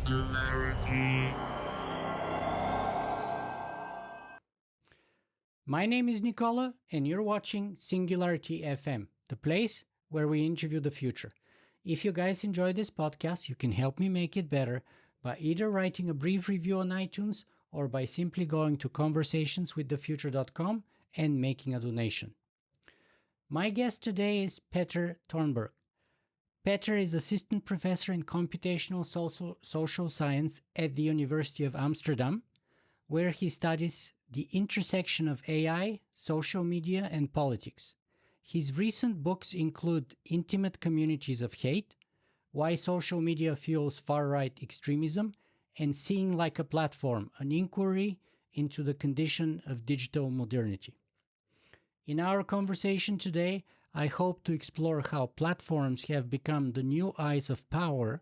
Singularity. My name is Nikola, and you're watching Singularity FM, the place where we interview the future. If you guys enjoy this podcast, you can help me make it better by either writing a brief review on iTunes or by simply going to conversationswiththefuture.com and making a donation. My guest today is Petter Törnberg. Petter is assistant professor in computational social science at the University of Amsterdam, where he studies the intersection of AI, social media, and politics. His recent books include Intimate Communities of Hate, Why Social Media Fuels Far-Right Extremism, and Seeing Like a Platform, an inquiry into the condition of digital modernity. In our conversation today, I hope to explore how platforms have become the new eyes of power,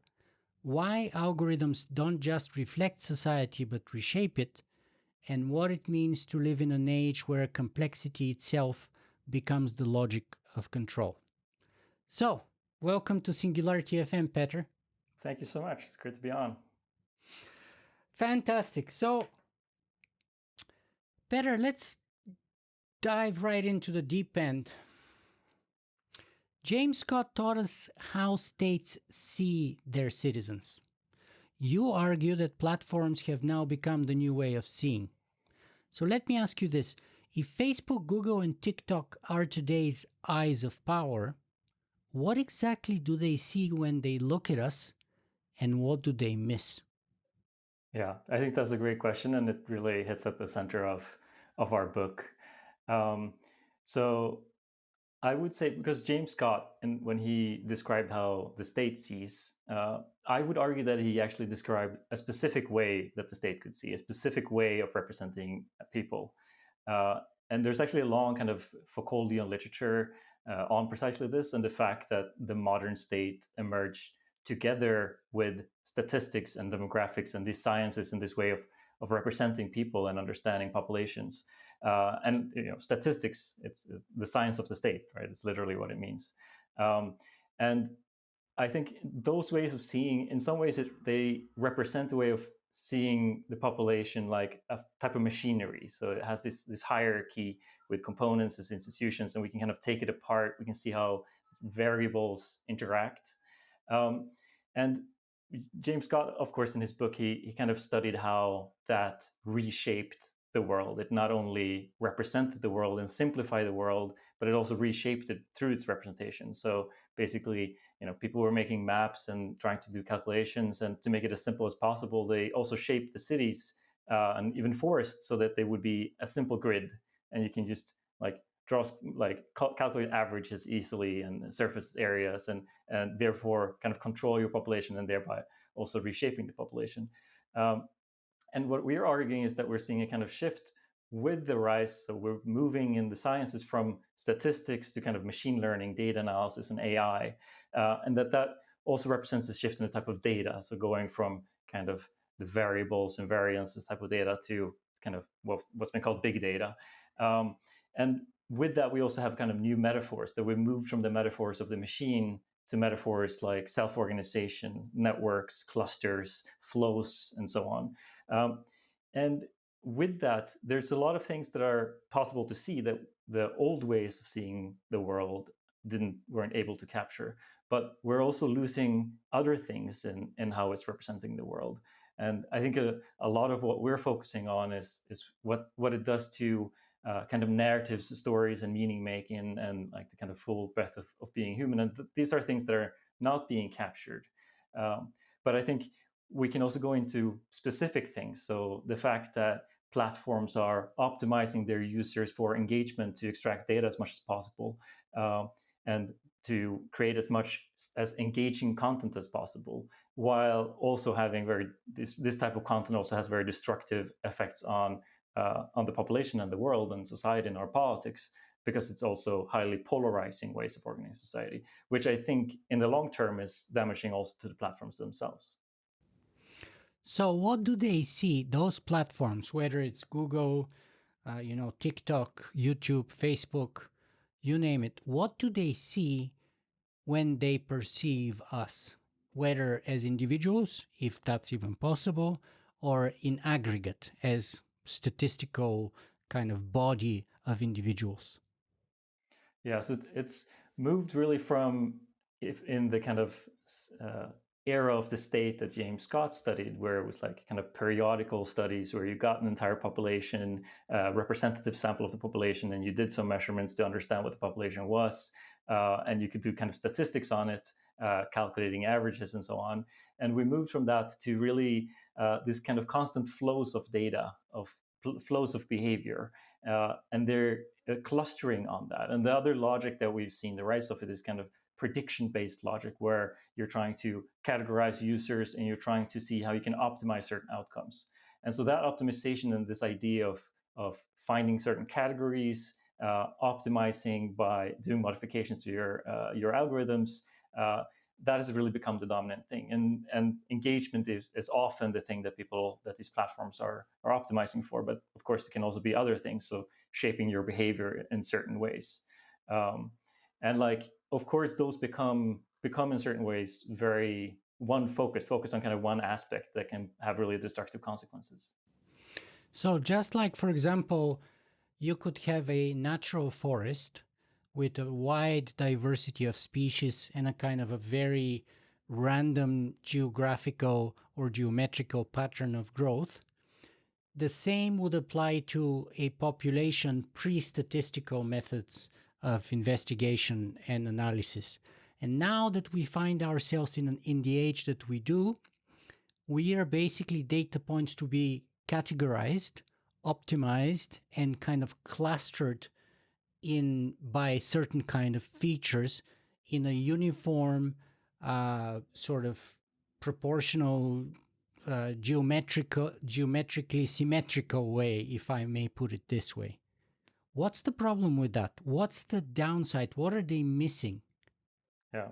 why algorithms don't just reflect society but reshape it, and what it means to live in an age where complexity itself becomes the logic of control. So, welcome to Singularity FM, Petter. Thank you so much. It's great to be on. Fantastic. So, Petter, let's dive right into the deep end. James Scott taught us how states see their citizens. You argue that platforms have now become the new way of seeing. So let me ask you this. If Facebook, Google, and TikTok are today's eyes of power, what exactly do they see when they look at us, and what do they miss? Yeah, I think that's a great question, and it really hits at the center of our book. So I would say, because James Scott, and when he described how the state sees, I would argue that he actually described a specific way that the state could see, a specific way of representing people. And there's actually a long kind of Foucauldian literature on precisely this, and the fact that the modern state emerged together with statistics and demographics and these sciences in this way of representing people and understanding populations. And statistics, it's the science of the state, right? It's literally what it means. And I think those ways of seeing, in some ways, they represent a way of seeing the population like a type of machinery. So it has this hierarchy with components as institutions, and we can kind of take it apart. We can see how variables interact. And James Scott, of course, in his book, he kind of studied how that reshaped the world. It not only represented the world and simplified the world, but it also reshaped it through its representation. So basically, people were making maps and trying to do calculations, and to make it as simple as possible, they also shaped the cities and even forests so that they would be a simple grid, and you can just calculate averages easily and surface areas, and therefore kind of control your population, and thereby also reshaping the population. And what we're arguing is that we're seeing a kind of shift with the rise. So we're moving in the sciences from statistics to kind of machine learning, data analysis, and AI. And that also represents a shift in the type of data. So going from kind of the variables and variances type of data to kind of what's been called big data. And with that, we also have kind of new metaphors, that we moved from the metaphors of the machine to metaphors like self-organization, networks, clusters, flows, and so on. And with that, there's a lot of things that are possible to see that the old ways of seeing the world weren't able to capture. But we're also losing other things in how it's representing the world. And I think a lot of what we're focusing on is what it does to kind of narratives, stories, and meaning making, and like the kind of full breadth of being human. And these are things that are not being captured. But I think we can also go into specific things. So the fact that platforms are optimizing their users for engagement to extract data as much as possible, and to create as much as engaging content as possible, while also having this type of content also has very destructive effects on the population and the world and society and our politics, because it's also highly polarizing ways of organizing society, which I think in the long term is damaging also to the platforms themselves. So what do they see, those platforms, whether it's Google, TikTok, YouTube, Facebook, you name it, what do they see when they perceive us? whether as individuals, if that's even possible, or in aggregate as statistical kind of body of individuals? Yeah, so it's moved really from, if in the kind of uh, era of the state that James Scott studied, where it was like kind of periodical studies where you got an entire population, representative sample of the population, and you did some measurements to understand what the population was, and you could do kind of statistics on it, calculating averages and so on. And we moved from that to really this kind of constant flows of data, of flows of behavior, and they're clustering on that. And the other logic that we've seen the rise of it is kind of prediction-based logic, where you're trying to categorize users and you're trying to see how you can optimize certain outcomes. And so that optimization and this idea of finding certain categories, optimizing by doing modifications to your algorithms, that has really become the dominant thing. And engagement is often the thing that these platforms are optimizing for. But of course, it can also be other things. So shaping your behavior in certain ways. And like, of course, those become in certain ways very focus on kind of one aspect that can have really destructive consequences. So just like, for example, you could have a natural forest with a wide diversity of species and a kind of a very random geographical or geometrical pattern of growth. The same would apply to a population pre-statistical methods of investigation and analysis. And now that we find ourselves in the age that we do, we are basically data points to be categorized, optimized, and kind of clustered in by certain kind of features in a uniform, sort of proportional, geometrically symmetrical way, if I may put it this way. What's the problem with that? What's the downside? What are they missing? Yeah.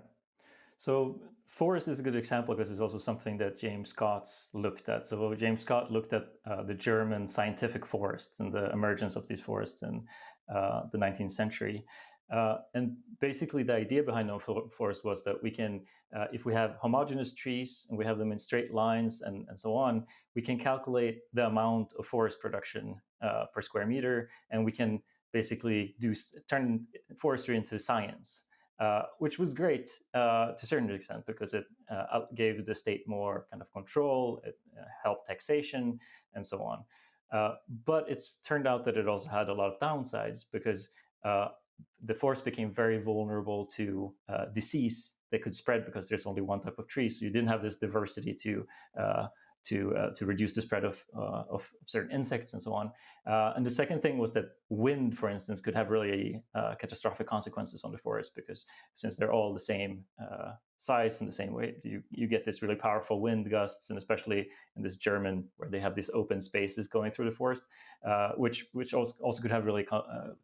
So forest is a good example because it's also something that James Scott looked at. So James Scott looked at the German scientific forests and the emergence of these forests in the 19th century. And basically the idea behind no forest was that we can, if we have homogeneous trees and we have them in straight lines and so on, we can calculate the amount of forest production per square meter, and we can basically turn forestry into science. Which was great to a certain extent because it gave the state more kind of control, it helped taxation, and so on. But it's turned out that it also had a lot of downsides because the forest became very vulnerable to disease that could spread because there's only one type of tree. So you didn't have this diversity to reduce the spread of certain insects and so on. And the second thing was that wind, for instance, could have really catastrophic consequences on the forest because since they're all the same size and the same weight, you get this really powerful wind gusts, and especially in this German where they have these open spaces going through the forest, which also could have really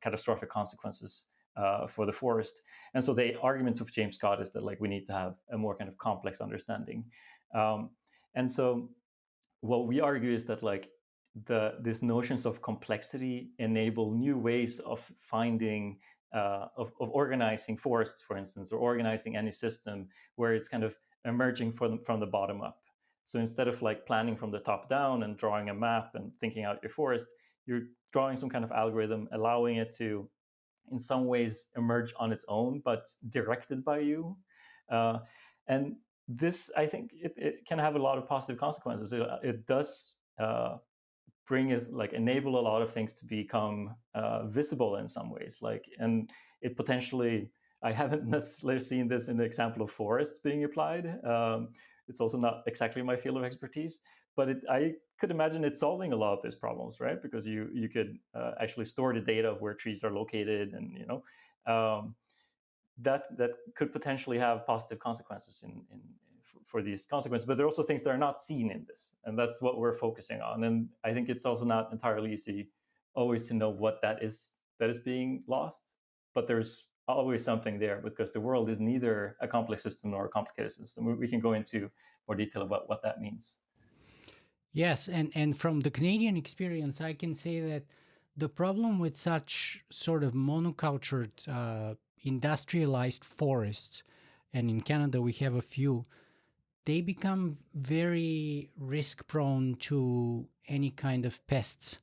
catastrophic consequences for the forest. And so the argument of James Scott is that like we need to have a more kind of complex understanding. And so what we argue is that like these notions of complexity enable new ways of finding of organizing forests, for instance, or organizing any system where it's kind of emerging from the bottom up. So instead of like planning from the top down and drawing a map and thinking out your forest, you're drawing some kind of algorithm, allowing it to in some ways emerge on its own but directed by you. And this, I think, it can have a lot of positive consequences. It does bring it, like, enable a lot of things to become visible in some ways. Like, and it potentially, I haven't necessarily seen this in the example of forests being applied. It's also not exactly my field of expertise, but I could imagine it solving a lot of these problems, right? Because you could actually store the data of where trees are located, and that could potentially have positive consequences for these consequences. But there are also things that are not seen in this, and that's what we're focusing on. And I think it's also not entirely easy always to know what that is being lost, but there's always something there because the world is neither a complex system nor a complicated system. We can go into more detail about what that means. Yes, and from the Canadian experience, I can say that the problem with such sort of monocultured, industrialized forests, and in Canada we have a few, they become very risk prone to any kind of pests.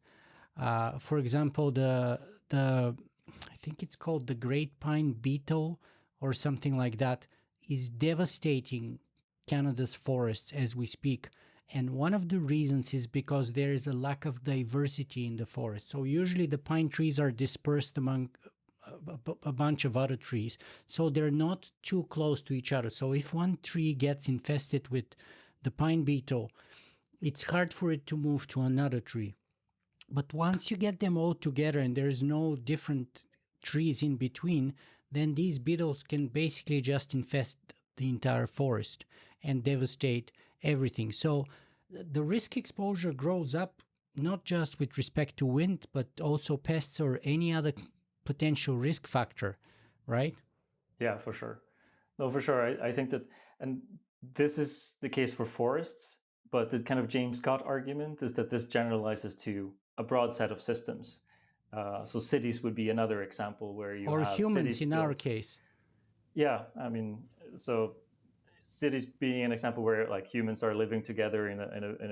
For example, the I think it's called the great pine beetle or something like that is devastating Canada's forests as we speak. And one of the reasons is because there is a lack of diversity in the forest. So usually the pine trees are dispersed among a bunch of other trees, so they're not too close to each other. So if one tree gets infested with the pine beetle, it's hard for it to move to another tree. But once you get them all together and there's no different trees in between, then these beetles can basically just infest the entire forest and devastate everything. So the risk exposure grows up not just with respect to wind, but also pests or any other potential risk factor, right? Yeah, for sure. No, for sure. I think that, and this is the case for forests, but the kind of James Scott argument is that this generalizes to a broad set of systems. So cities would be another example where you or have humans cities in built. our case. Yeah, I mean, so cities being an example where like humans are living together in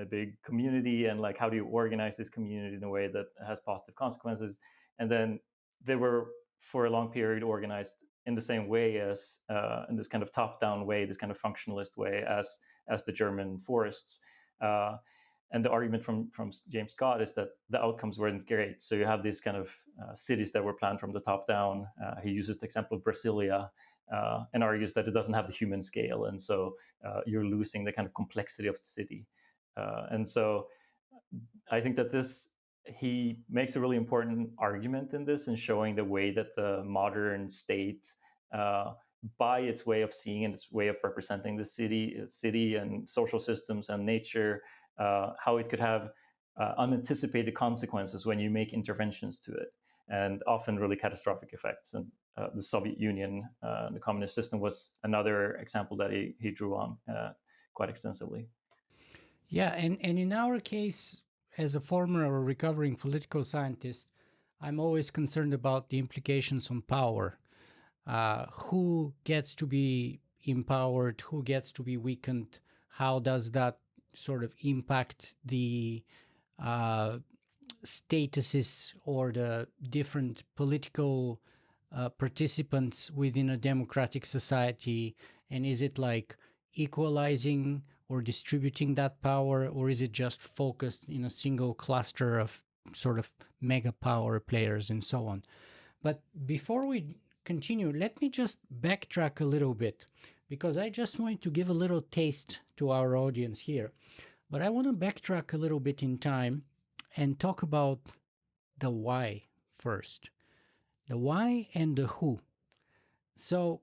a big community, and like how do you organize this community in a way that has positive consequences, and then they were for a long period organized in the same way as in this kind of top-down way, this kind of functionalist way as the German forests. And the argument from James Scott is that the outcomes weren't great. So you have these kind of cities that were planned from the top down. He uses the example of Brasilia, and argues that it doesn't have the human scale, and so you're losing the kind of complexity of the city. And so I think that he makes a really important argument in this, in showing the way that the modern state, by its way of seeing and its way of representing the city and social systems and nature, how it could have unanticipated consequences when you make interventions to it, and often really catastrophic effects. And the Soviet Union, the communist system, was another example that he drew on quite extensively. Yeah, and in our case, as a former or recovering political scientist, I'm always concerned about the implications on power. Who gets to be empowered? Who gets to be weakened? How does that sort of impact the statuses or the different political participants within a democratic society? And is it like equalizing or distributing that power, or is it just focused in a single cluster of sort of mega power players and so on? But before we continue, let me just backtrack a little bit, because I just want to give a little taste to our audience here. But I want to backtrack a little bit in time and talk about the why first. The why and the who. So,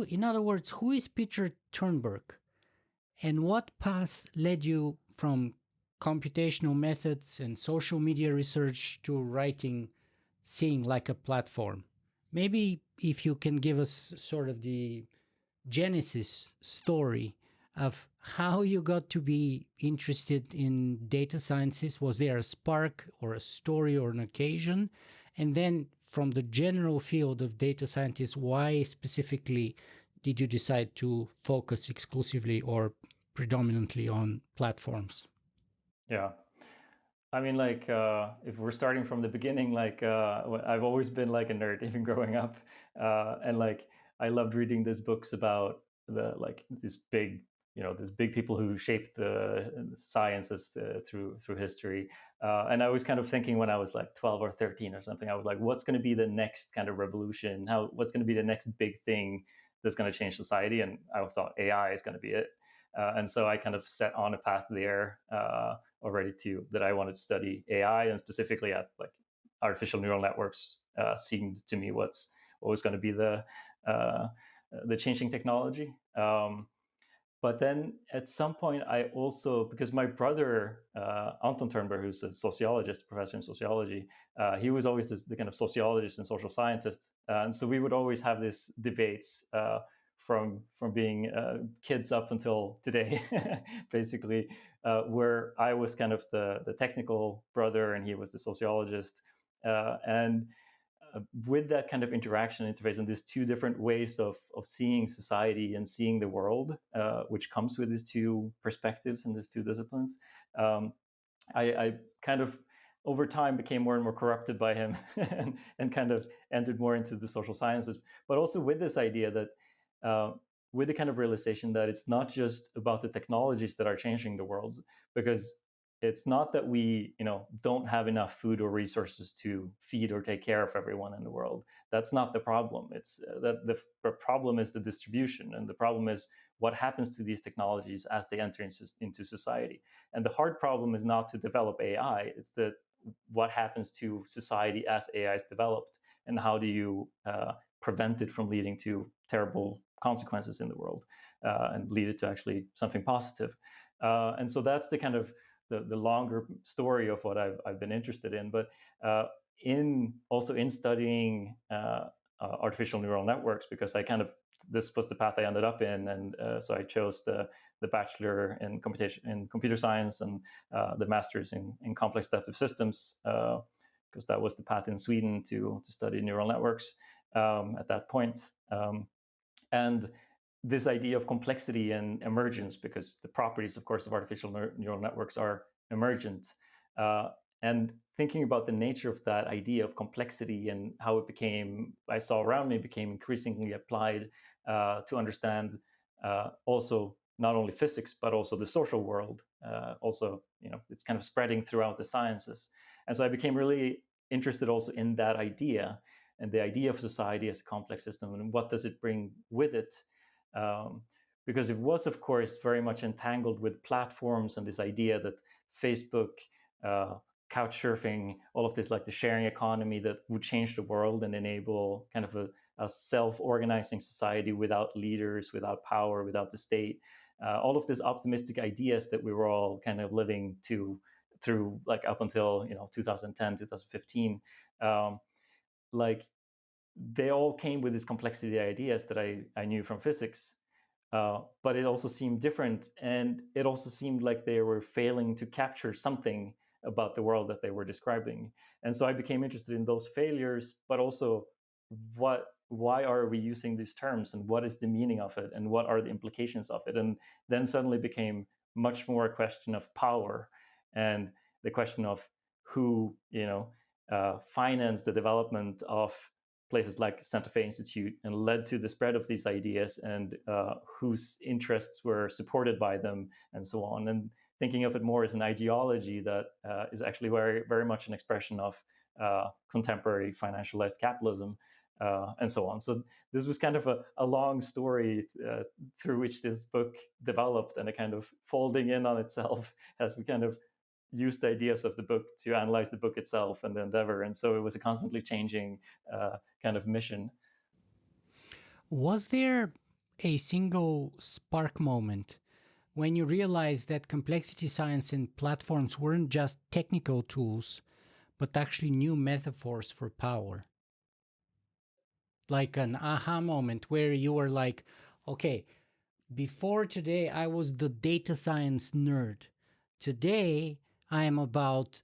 in other words, who is Petter Törnberg? And what path led you from computational methods and social media research to writing Seeing like a Platform? Maybe if you can give us sort of the genesis story of how you got to be interested in data sciences. Was there a spark or a story or an occasion? And then from the general field of data scientists, why specifically did you decide to focus exclusively or predominantly on platforms? Yeah. I mean, like, if we're starting from the beginning, like, I've always been like a nerd, even growing up. And like, I loved reading these books about these big people who shaped the sciences through history. And I was kind of thinking when I was like 12 or 13 or something, I was like, what's going to be the next kind of revolution? What's going to be the next big thing that's going to change society? And I thought AI is going to be it. And so I kind of set on a path there already that I wanted to study AI, and specifically at like artificial neural networks seemed to me what was going to be the changing technology. But then at some point, I also, because my brother, Anton Törnberg, who's a sociologist, professor in sociology, he was always the kind of sociologist and social scientist. And so we would always have these debates from being kids up until today, basically, where I was kind of the technical brother and he was the sociologist. And with that kind of interaction interface and these two different ways of seeing society and seeing the world, which comes with these two perspectives and these two disciplines, I kind of over time became more and more corrupted by him and kind of entered more into the social sciences, but also with this idea that with the kind of realization that it's not just about the technologies that are changing the world, because it's not that we don't have enough food or resources to feed or take care of everyone in the world. That's not the problem. It's that the problem is the distribution, and the problem is what happens to these technologies as they enter into society. And the hard problem is not to develop AI, it's that what happens to society as AI is developed, and how do you prevent it from leading to terrible consequences in the world and lead it to actually something positive. And so that's the kind of the longer story of what I've been interested in. But in studying artificial neural networks, because this was the path I ended up in, and so I chose the bachelor in computer science and the master's in complex adaptive systems, because that was the path in Sweden to study neural networks at that point. And this idea of complexity and emergence, because the properties, of course, of artificial neural networks are emergent. And thinking about the nature of that idea of complexity and how it became increasingly applied to understand also not only physics, but also the social world. Also, it's kind of spreading throughout the sciences. And so I became really interested also in that idea, and the idea of society as a complex system, and what does it bring with it. Because it was, of course, very much entangled with platforms and this idea that Facebook, couch surfing, all of this, like the sharing economy that would change the world and enable kind of a self-organizing society without leaders, without power, without the state. All of these optimistic ideas that we were all kind of living through like up until 2010, 2015. Like they all came with these complexity ideas that I knew from physics, but it also seemed different, and it also seemed like they were failing to capture something about the world that they were describing. And so I became interested in those failures, but also why are we using these terms, and what is the meaning of it, and what are the implications of it? And then suddenly became much more a question of power, and the question of who financed the development of places like Santa Fe Institute, and led to the spread of these ideas, and whose interests were supported by them, and so on. And thinking of it more as an ideology that is actually very, very much an expression of contemporary financialized capitalism, and so on. So this was kind of a long story through which this book developed, and a kind of folding in on itself as we kind of used the ideas of the book to analyze the book itself and the endeavor. And so it was a constantly changing kind of mission. Was there a single spark moment when you realized that complexity science and platforms weren't just technical tools, but actually new metaphors for power? Like an aha moment where you were like, okay, before today, I was the data science nerd. Today, I am about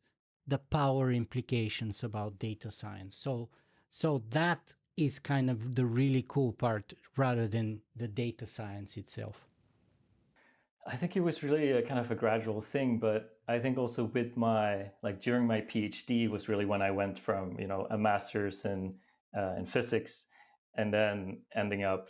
the power implications about data science. So that is kind of the really cool part rather than the data science itself. I think it was really a kind of a gradual thing, but I think also with during my PhD was really when I went from, a master's in physics, and then ending up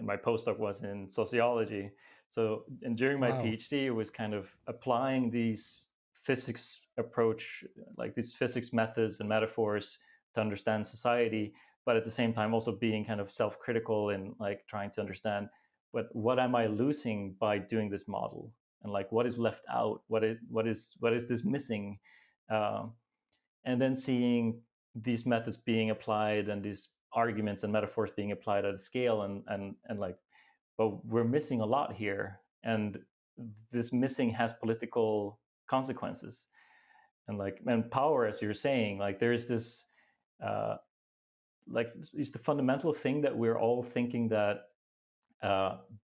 my postdoc was in sociology. So, and during my PhD, it was kind of applying these physics approach, like these physics methods and metaphors to understand society, but at the same time also being kind of self-critical and like trying to understand what am I losing by doing this model, and like what is left out, what is this missing, and then seeing these methods being applied and these arguments and metaphors being applied at a scale, and like, but we're missing a lot here, and this missing has political consequences, and power, as you're saying, like there's this like it's the fundamental thing that we're all thinking that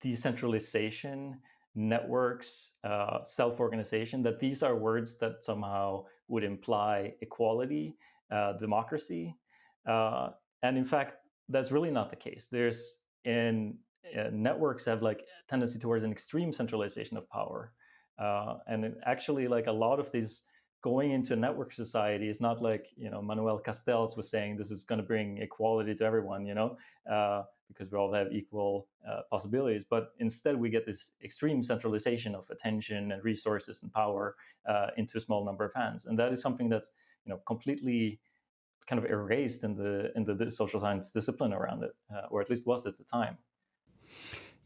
decentralization, networks, self-organization, that these are words that somehow would imply equality, democracy. Uh, and in fact, that's really not the case. There's in networks have like a tendency towards an extreme centralization of power, and actually, like a lot of these going into a network society is not like Manuel Castells was saying this is going to bring equality to everyone, because we all have equal possibilities. But instead, we get this extreme centralization of attention and resources and power into a small number of hands, and that is something that's completely kind of erased in the social science discipline around it, or at least was at the time.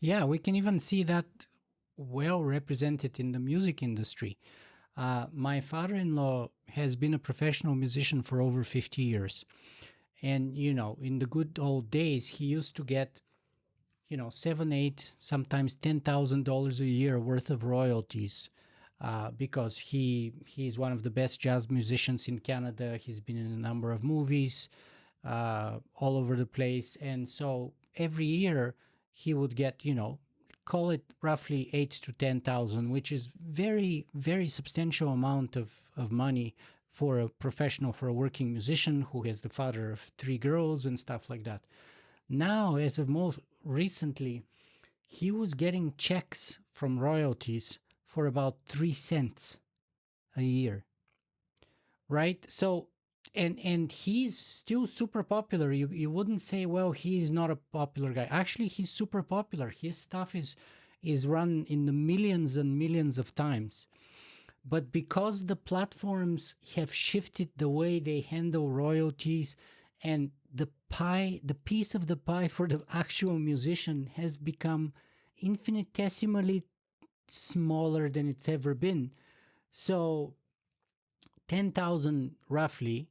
Yeah, we can even see that well represented in the music industry. My father-in-law has been a professional musician for over 50 years. And, in the good old days, he used to get, seven, eight, sometimes $10,000 a year worth of royalties, because he's one of the best jazz musicians in Canada. He's been in a number of movies all over the place. And so every year he would get, call it roughly 8 to 10,000, which is very, very substantial amount of money for a professional, for a working musician who has the father of 3 girls and stuff like that. Now, as of most recently, he was getting checks from royalties for about 3 cents a year, right? So, and he's still super popular. You wouldn't say, well, he's not a popular guy. Actually, he's super popular. His stuff is run in the millions and millions of times. But because the platforms have shifted the way they handle royalties, and the piece of the pie for the actual musician has become infinitesimally smaller than it's ever been. So 10,000 roughly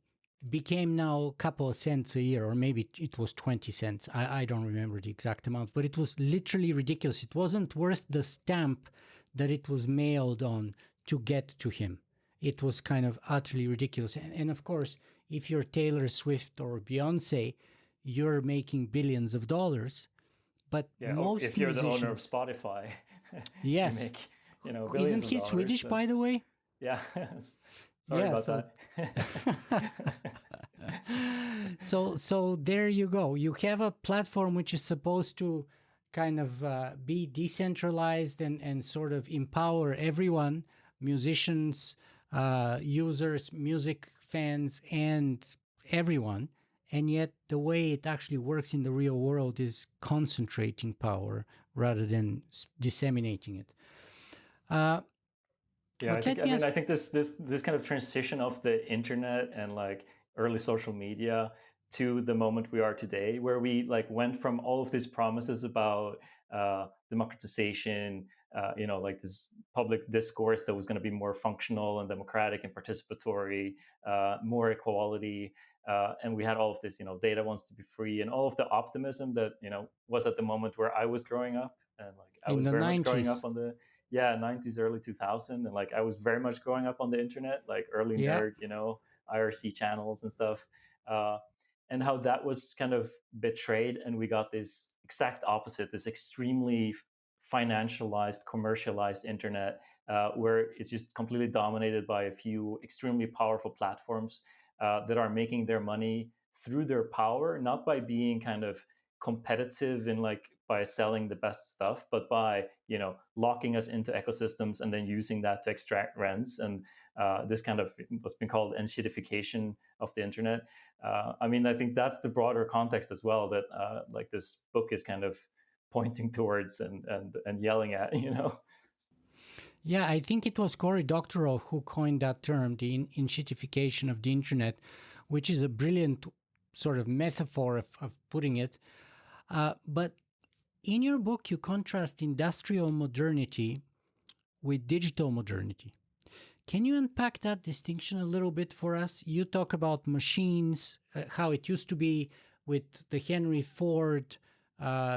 became now a couple of cents a year, or maybe it was 20 cents. I don't remember the exact amount, but it was literally ridiculous. It wasn't worth the stamp that it was mailed on to get to him. It was kind of utterly ridiculous. And of course, if you're Taylor Swift or Beyonce, you're making billions of dollars. But most if you're musicians, the owner of Spotify, yes, you make billions isn't he of dollars. Swedish, by the way? Yeah. Sorry about that. So there you go. You have a platform which is supposed to kind of be decentralized and sort of empower everyone, musicians, users, music fans, and everyone. And yet the way it actually works in the real world is concentrating power rather than disseminating it. Yeah, I think this kind of transition of the internet and like early social media to the moment we are today, where we like went from all of these promises about democratization, like this public discourse that was going to be more functional and democratic and participatory, more equality, and we had all of this, data wants to be free, and all of the optimism that was at the moment where I was growing up, and like I in was the very much growing 90s. up on the 90s, early 2000, and like I was very much growing up on the internet, like early Yeah. nerd, IRC channels and stuff, uh, and how that was kind of betrayed, and we got this exact opposite, this extremely financialized, commercialized internet, where it's just completely dominated by a few extremely powerful platforms that are making their money through their power, not by being kind of competitive in like by selling the best stuff, but by locking us into ecosystems and then using that to extract rents, and this kind of what's been called enshittification of the internet. I think that's the broader context as well that like this book is kind of pointing towards and yelling at. Yeah, I think it was Cory Doctorow who coined that term, the enshittification of the internet, which is a brilliant sort of metaphor of putting it. But in your book, you contrast industrial modernity with digital modernity. Can you unpack that distinction a little bit for us? You talk about machines, how it used to be with the Henry Ford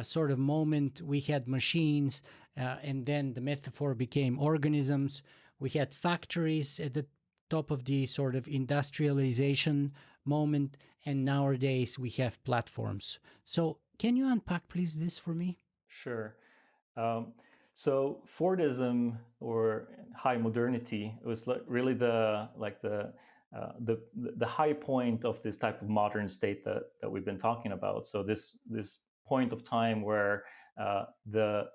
sort of moment. We had machines, and then the metaphor became organisms. We had factories at the top of the sort of industrialization moment, and nowadays we have platforms. So can you unpack, please, this for me? Sure. So Fordism or high modernity was really the the high point of this type of modern state that we've been talking about. So this point of time where the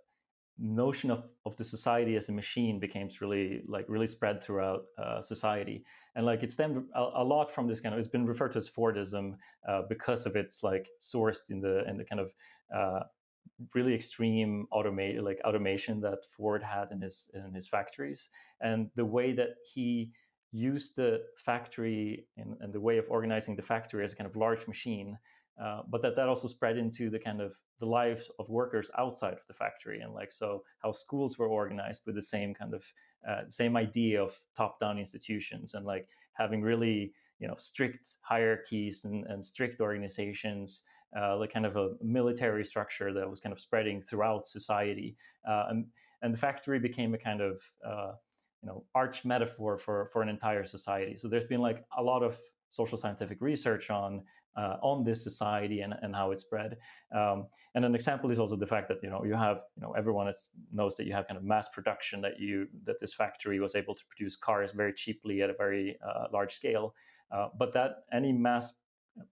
notion of the society as a machine became really spread throughout society, and like it stemmed a lot from this kind of, it's been referred to as Fordism because of its like sourced in the kind of really extreme automation that Ford had in his factories, and the way that he used the factory and the way of organizing the factory as a kind of large machine, but that also spread into the kind of the lives of workers outside of the factory, and like so how schools were organized with the same kind of same idea of top-down institutions, and like having really strict hierarchies and strict organizations, like kind of a military structure that was kind of spreading throughout society, and the factory became a kind of arch metaphor for an entire society. So there's been like a lot of social scientific research on this society and how it spread. And an example is also the fact that you have everyone knows that you have kind of mass production, that this factory was able to produce cars very cheaply at a very large scale, but that any mass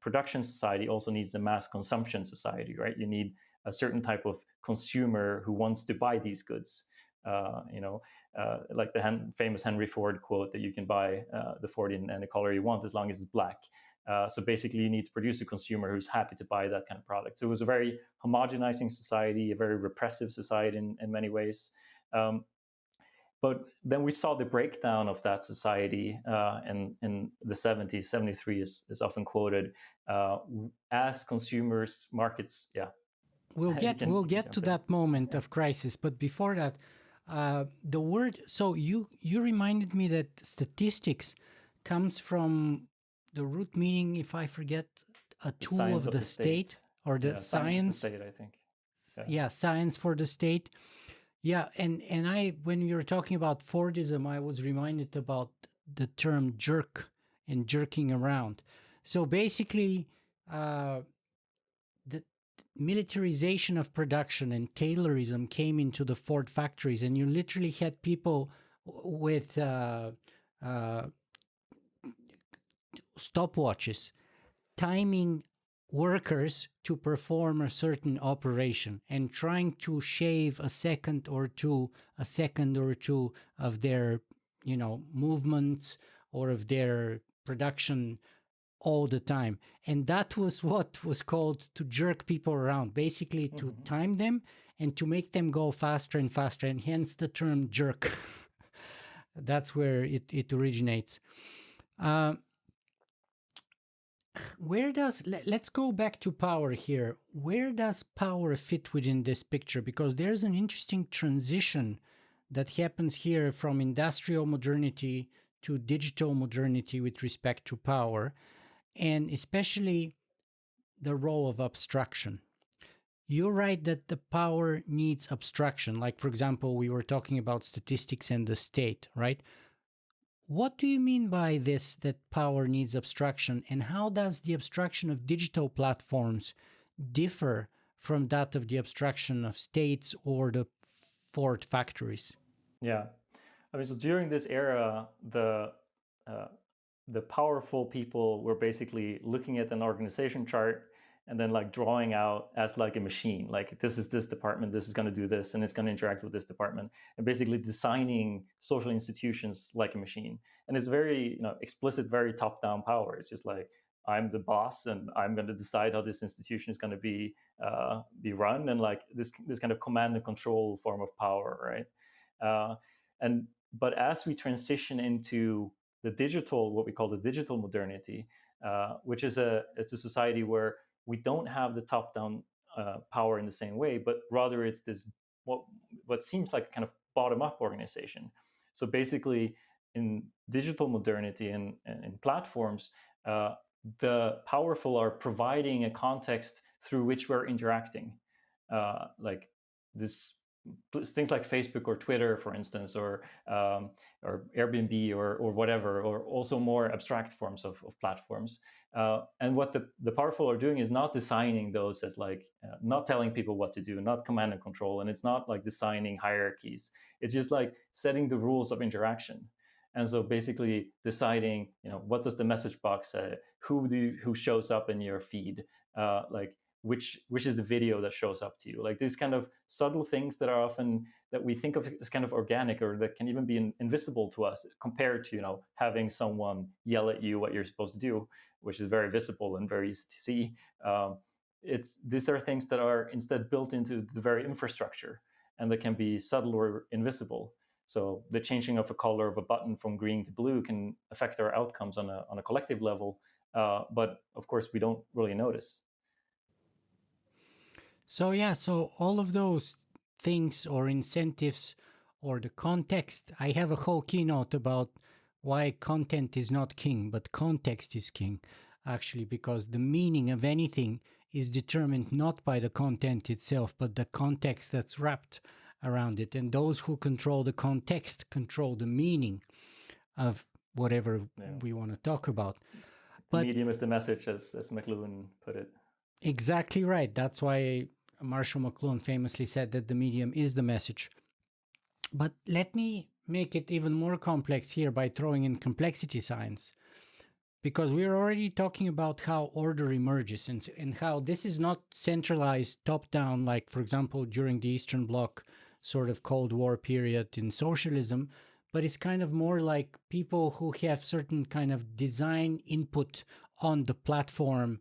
production society also needs a mass consumption society, right? You need a certain type of consumer who wants to buy these goods. Like the famous Henry Ford quote that you can buy the Ford in any color you want as long as it's black. So basically, you need to produce a consumer who's happy to buy that kind of product. So it was a very homogenizing society, a very repressive society in many ways. But then we saw the breakdown of that society in the 70s. 73 is often quoted as consumers, markets. Yeah, we'll get to that moment of crisis. But before that, the word. So you reminded me that statistics comes from the root meaning, if I forget, a tool of the state, or the science. Of the state, I think. Yeah, science for the state. Yeah, and I, when you were talking about Fordism, I was reminded about the term jerk and jerking around. So basically, the militarization of production and Taylorism came into the Ford factories, and you literally had people with stopwatches timing workers to perform a certain operation and trying to shave a second or two of their movements or of their production all the time. And that was what was called to jerk people around, basically to time them and to make them go faster and faster, and hence the term jerk. That's where it originates. Let's go back to power here. Where does power fit within this picture? Because there's an interesting transition that happens here from industrial modernity to digital modernity with respect to power, and especially the role of abstraction. You're right that the power needs abstraction. Like, for example, we were talking about statistics and the state, right? What do you mean by this, that power needs abstraction, and how does the abstraction of digital platforms differ from that of the abstraction of states or the Ford factories? Yeah, I mean, so during this era, the powerful people were basically looking at an organization chart and then like drawing out as like a machine, like this is this department, this is going to do this, and it's going to interact with this department, and basically designing social institutions like a machine. And it's very explicit, very top-down power. It's just like, I'm the boss and I'm going to decide how this institution is going to be run, and like this kind of command and control form of power, right? But as we transition into the digital, what we call the digital modernity, which is it's a society where we don't have the top-down power in the same way, but rather it's this what seems like a kind of bottom-up organization. So basically, in digital modernity and in platforms, the powerful are providing a context through which we're interacting, like this. Things like Facebook or Twitter, for instance, or Airbnb or whatever, or also more abstract forms of platforms. And what the powerful are doing is not designing those as like, not telling people what to do, not command and control, and it's not like designing hierarchies. It's just like setting the rules of interaction. And so basically deciding, what does the message box say? Who shows up in your feed? Like which is the video that shows up to you? Like these kind of subtle things that are often that we think of as kind of organic, or that can even be invisible to us, compared to having someone yell at you what you're supposed to do, which is very visible and very easy to see. These are things that are instead built into the very infrastructure, and that can be subtle or invisible. So the changing of a color of a button from green to blue can affect our outcomes on a collective level, but of course we don't really notice. So all of those things or incentives or the context, I have a whole keynote about why content is not king, but context is king, actually, because the meaning of anything is determined not by the content itself, but the context that's wrapped around it. And those who control the context control the meaning of whatever we want to talk about. But medium is the message, as McLuhan put it. Exactly right. That's why Marshall McLuhan famously said that the medium is the message. But let me make it even more complex here by throwing in complexity science, because we're already talking about how order emerges and how this is not centralized top-down, like, for example, during the Eastern Bloc sort of Cold War period in socialism, but it's kind of more like people who have certain kind of design input on the platform,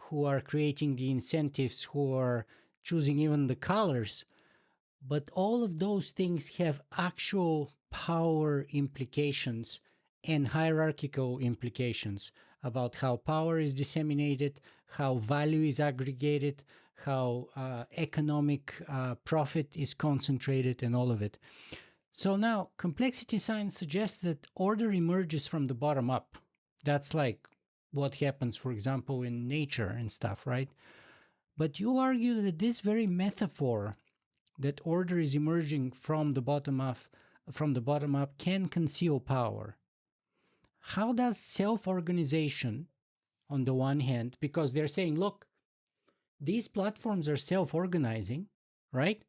who are creating the incentives, who are choosing even the colors. But all of those things have actual power implications and hierarchical implications about how power is disseminated, how value is aggregated, how economic profit is concentrated, and all of it. So now complexity science suggests that order emerges from the bottom up. That's like what happens, for example, in nature and stuff, right? But you argue that this very metaphor, that order is emerging from the bottom up, can conceal power. How does self-organization, on the one hand, because they're saying, look, these platforms are self-organizing, right?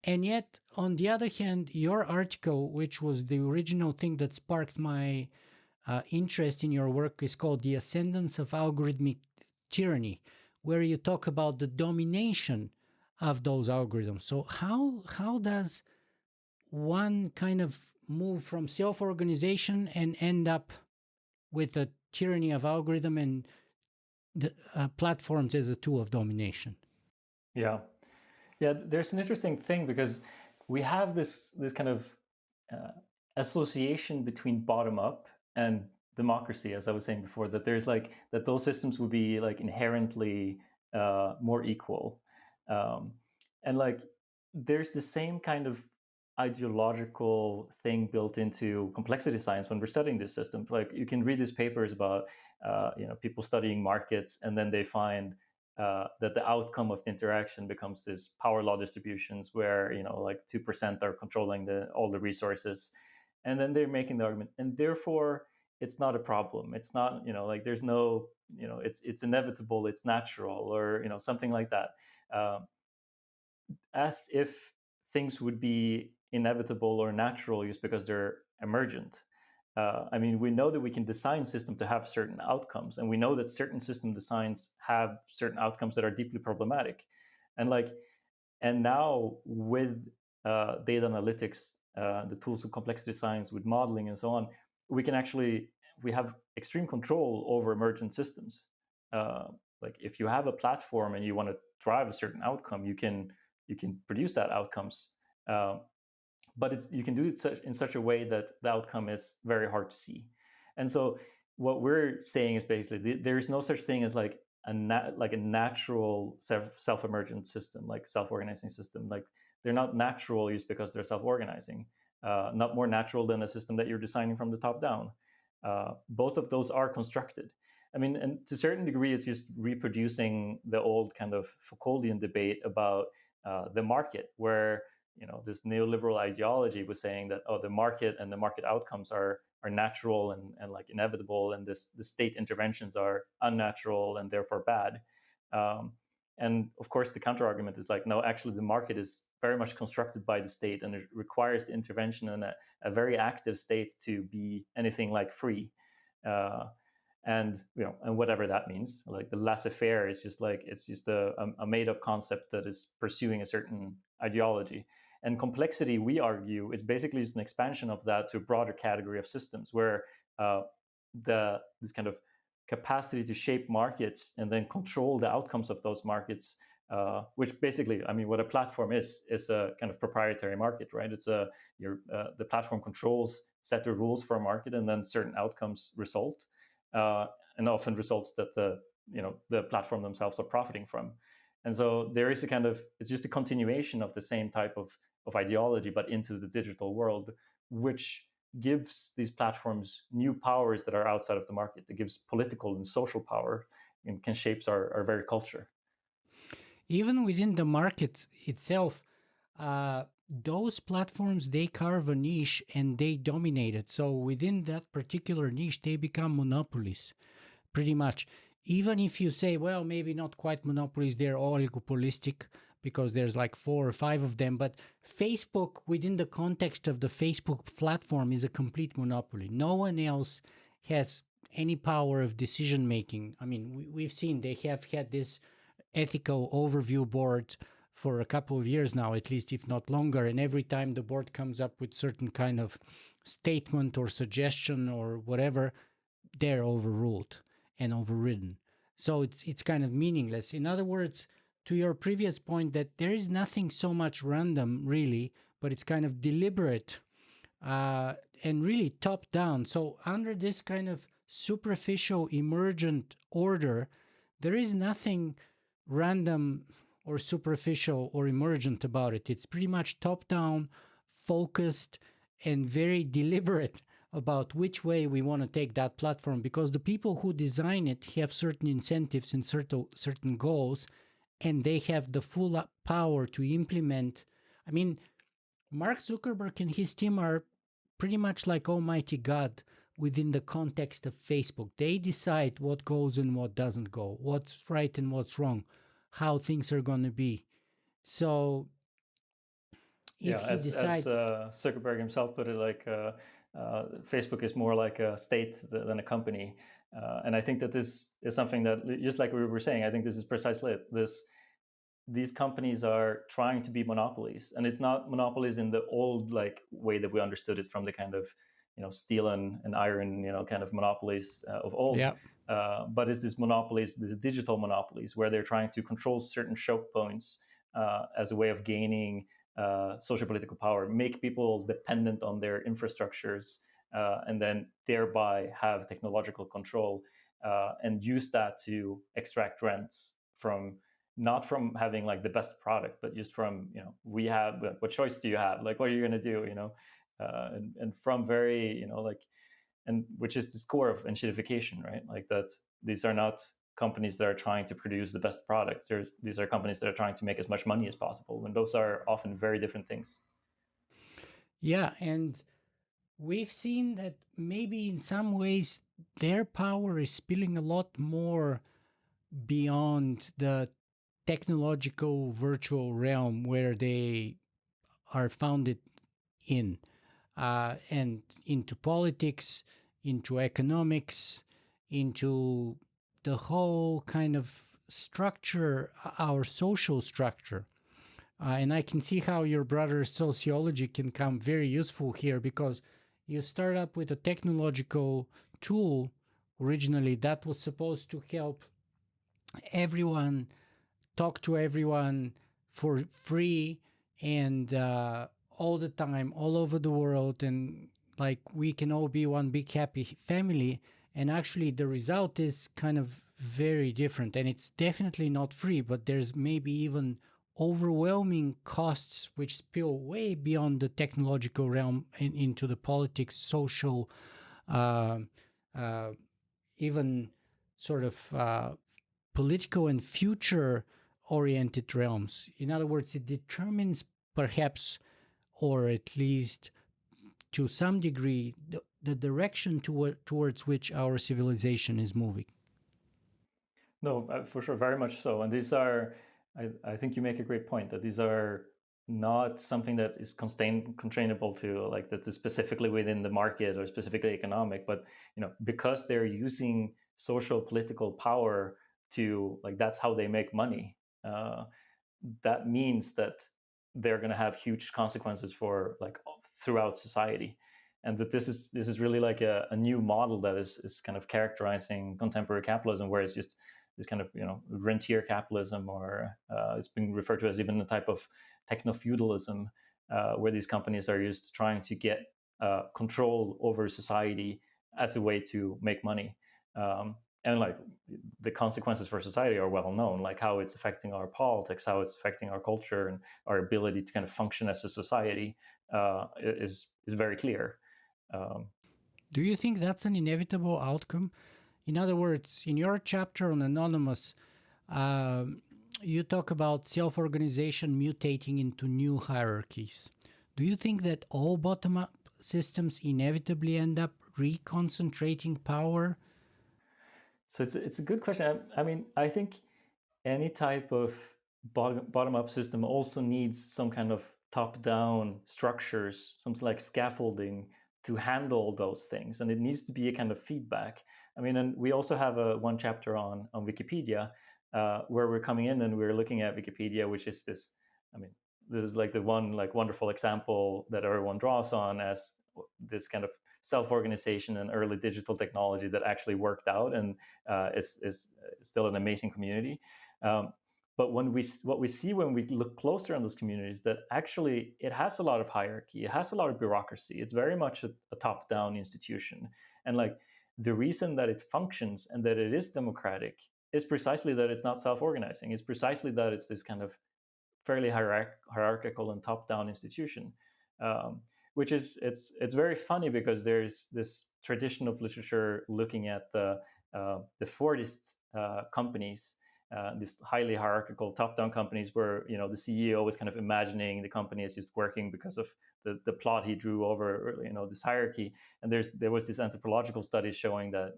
And yet, on the other hand, your article, which was the original thing that sparked my interest in your work, is called The Ascendance of Algorithmic Tyranny, where you talk about the domination of those algorithms. So how does one kind of move from self-organization and end up with a tyranny of algorithm and the platforms as a tool of domination? Yeah, there's an interesting thing, because we have this kind of association between bottom up and democracy, as I was saying before, that there's like that those systems would be like inherently more equal, and like there's the same kind of ideological thing built into complexity science when we're studying this system. Like you can read these papers about people studying markets, and then they find that the outcome of the interaction becomes this power law distributions where like 2% are controlling all the resources, and then they're making the argument, and therefore it's not a problem. It's not like there's no it's inevitable, it's natural, or something like that, as if things would be inevitable or natural just because they're emergent. I mean, we know that we can design systems to have certain outcomes, and we know that certain system designs have certain outcomes that are deeply problematic. And now with data analytics, the tools of complexity science, with modeling and so on, we have extreme control over emergent systems. Like if you have a platform and you want to drive a certain outcome, you can produce that outcomes. But you can do it in such a way that the outcome is very hard to see. And so what we're saying is basically there's no such thing as like a natural self-emergent system, like self-organizing system. Like they're not natural just because they're self-organizing. Not more natural than a system that you're designing from the top down. Both of those are constructed. I mean, and to a certain degree, it's just reproducing the old kind of Foucauldian debate about the market, where this neoliberal ideology was saying that the market and the market outcomes are natural and like inevitable, and the state interventions are unnatural and therefore bad. And of course, the counter argument is like, no, actually, the market is very much constructed by the state, and it requires the intervention in a very active state to be anything like free. And and whatever that means, like the laissez-faire is just like, it's just a made-up concept that is pursuing a certain ideology. And complexity, we argue, is basically just an expansion of that to a broader category of systems where this kind of capacity to shape markets and then control the outcomes of those markets, which basically, I mean, what a platform is a kind of proprietary market, right? It's the platform controls set the rules for a market, and then certain outcomes result, and often results that the platform themselves are profiting from. And so there is a kind of, it's just a continuation of the same type of ideology, but into the digital world, which gives these platforms new powers that are outside of the market. It gives political and social power and can shape our very culture. Even within the market itself, those platforms, they carve a niche and they dominate it. So within that particular niche, they become monopolies, pretty much. Even if you say, well, maybe not quite monopolies, they're oligopolistic, because there's like 4 or 5 of them. But Facebook, within the context of the Facebook platform, is a complete monopoly. No one else has any power of decision making. I mean, we've seen they have had this ethical overview board for a couple of years now, at least, if not longer. And every time the board comes up with certain kind of statement or suggestion or whatever, they're overruled and overridden. So it's kind of meaningless. In other words, to your previous point, that there is nothing so much random, really, but it's kind of deliberate and really top down. So under this kind of superficial emergent order, there is nothing random or superficial or emergent about it. It's pretty much top down, focused, and very deliberate about which way we want to take that platform, because the people who design it have certain incentives and certain goals, and they have the full power to implement. I mean, Mark Zuckerberg and his team are pretty much like Almighty God within the context of Facebook. They decide what goes and what doesn't go, what's right and what's wrong, how things are going to be. So if he decides... As Zuckerberg himself put it, like Facebook is more like a state than a company. And I think that this is something that, just like we were saying, I think this is precisely it. These companies are trying to be monopolies, and it's not monopolies in the old like way that we understood it from the kind of steel and iron kind of monopolies of old. Yeah. But it's these monopolies, these digital monopolies, where they're trying to control certain choke points as a way of gaining social political power, make people dependent on their infrastructures, and then thereby have technological control, and use that to extract rents from, not from having like the best product, but just from, we have, what choice do you have? Like, what are you going to do? And from very, and which is the core of enshittification, right? Like that, these are not companies that are trying to produce the best products. These are companies that are trying to make as much money as possible, when those are often very different things. Yeah, and we've seen that maybe in some ways their power is spilling a lot more beyond the technological virtual realm where they are founded in, and into politics, into economics, into the whole kind of structure, our social structure. And I can see how your brother's sociology can come very useful here, because you start up with a technological tool originally that was supposed to help everyone talk to everyone for free and all the time, all over the world, and like we can all be one big happy family. And actually the result is kind of very different, and it's definitely not free, but there's maybe even overwhelming costs which spill way beyond the technological realm into the politics, social, even sort of political and future-oriented realms. In other words, it determines perhaps, or at least to some degree, the direction towards which our civilization is moving. No, for sure, very much so. And these are, I think you make a great point that these are not something that is constrainable to like that is specifically within the market or specifically economic, but because they're using social political power to like that's how they make money. That means that they're going to have huge consequences for like throughout society, and that this is really like a new model that is kind of characterizing contemporary capitalism, where it's just this kind of rentier capitalism, or it's been referred to as even a type of technofeudalism, where these companies are used trying to get control over society as a way to make money. And like the consequences for society are well known, like how it's affecting our politics, how it's affecting our culture, and our ability to kind of function as a society is very clear. Do you think that's an inevitable outcome? In other words, in your chapter on Anonymous, you talk about self-organization mutating into new hierarchies. Do you think that all bottom-up systems inevitably end up reconcentrating power? So it's a good question. I mean, I think any type of bottom-up system also needs some kind of top-down structures, some like scaffolding to handle those things, and it needs to be a kind of feedback. I mean, and we also have one chapter on Wikipedia, where we're coming in and we're looking at Wikipedia, which is this. I mean, this is like the one like wonderful example that everyone draws on as this kind of self-organization and early digital technology that actually worked out and is still an amazing community. But what we see when we look closer on those communities, that actually it has a lot of hierarchy, it has a lot of bureaucracy. It's very much a top-down institution, and like the reason that it functions and that it is democratic is precisely that it's not self-organizing. It's precisely that it's this kind of fairly hierarchical and top-down institution, which is it's very funny because there's this tradition of literature looking at the Fordist companies, these highly hierarchical top-down companies, where the CEO is kind of imagining the company is just working because of the plot he drew over this hierarchy. And there was this anthropological study showing that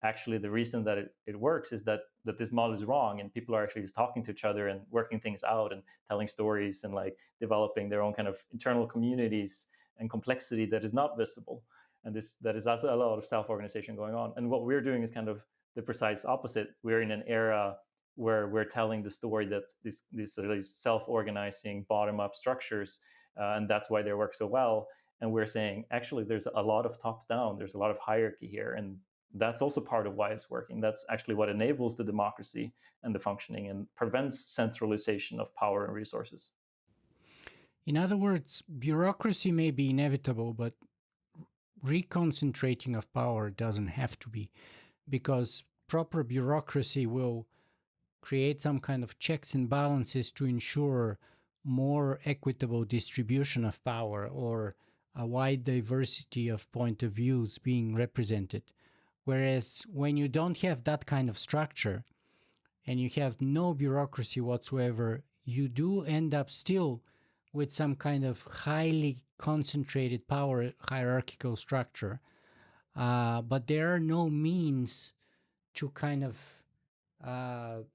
actually the reason that it works is that this model is wrong, and people are actually just talking to each other and working things out and telling stories and like developing their own kind of internal communities and complexity that is not visible. And that is also a lot of self-organization going on. And what we're doing is kind of the precise opposite. We're in an era where we're telling the story that these self-organizing bottom-up structures, and that's why they work so well. And we're saying, actually, there's a lot of top-down, there's a lot of hierarchy here, and that's also part of why it's working. That's actually what enables the democracy and the functioning and prevents centralization of power and resources. In other words, bureaucracy may be inevitable, but reconcentrating of power doesn't have to be, because proper bureaucracy will create some kind of checks and balances to ensure more equitable distribution of power or a wide diversity of point of views being represented. Whereas when you don't have that kind of structure and you have no bureaucracy whatsoever, you do end up still with some kind of highly concentrated power hierarchical structure. But there are no means to kind of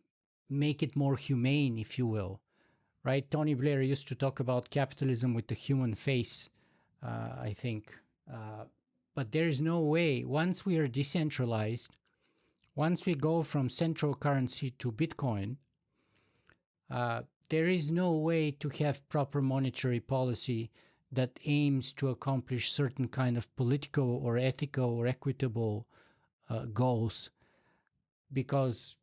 make it more humane, if you will. Right? Tony Blair used to talk about capitalism with the human face, I think. But there is no way, once we are decentralized, once we go from central currency to Bitcoin, there is no way to have proper monetary policy that aims to accomplish certain kind of political or ethical or equitable goals, because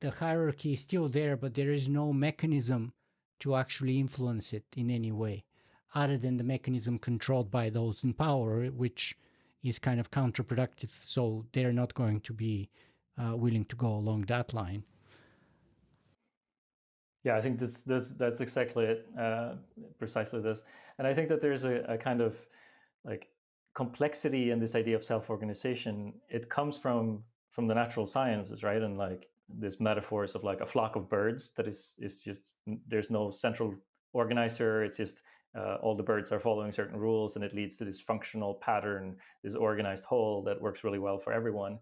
the hierarchy is still there, but there is no mechanism to actually influence it in any way, other than the mechanism controlled by those in power, which is kind of counterproductive. So they're not going to be willing to go along that line. Yeah, I think that's exactly it, precisely this. And I think that there's a kind of like complexity in this idea of self-organization. It comes from the natural sciences, right? And like this metaphors of like a flock of birds that is just, there's no central organizer. It's just all the birds are following certain rules, and it leads to this functional pattern, this organized whole that works really well for everyone.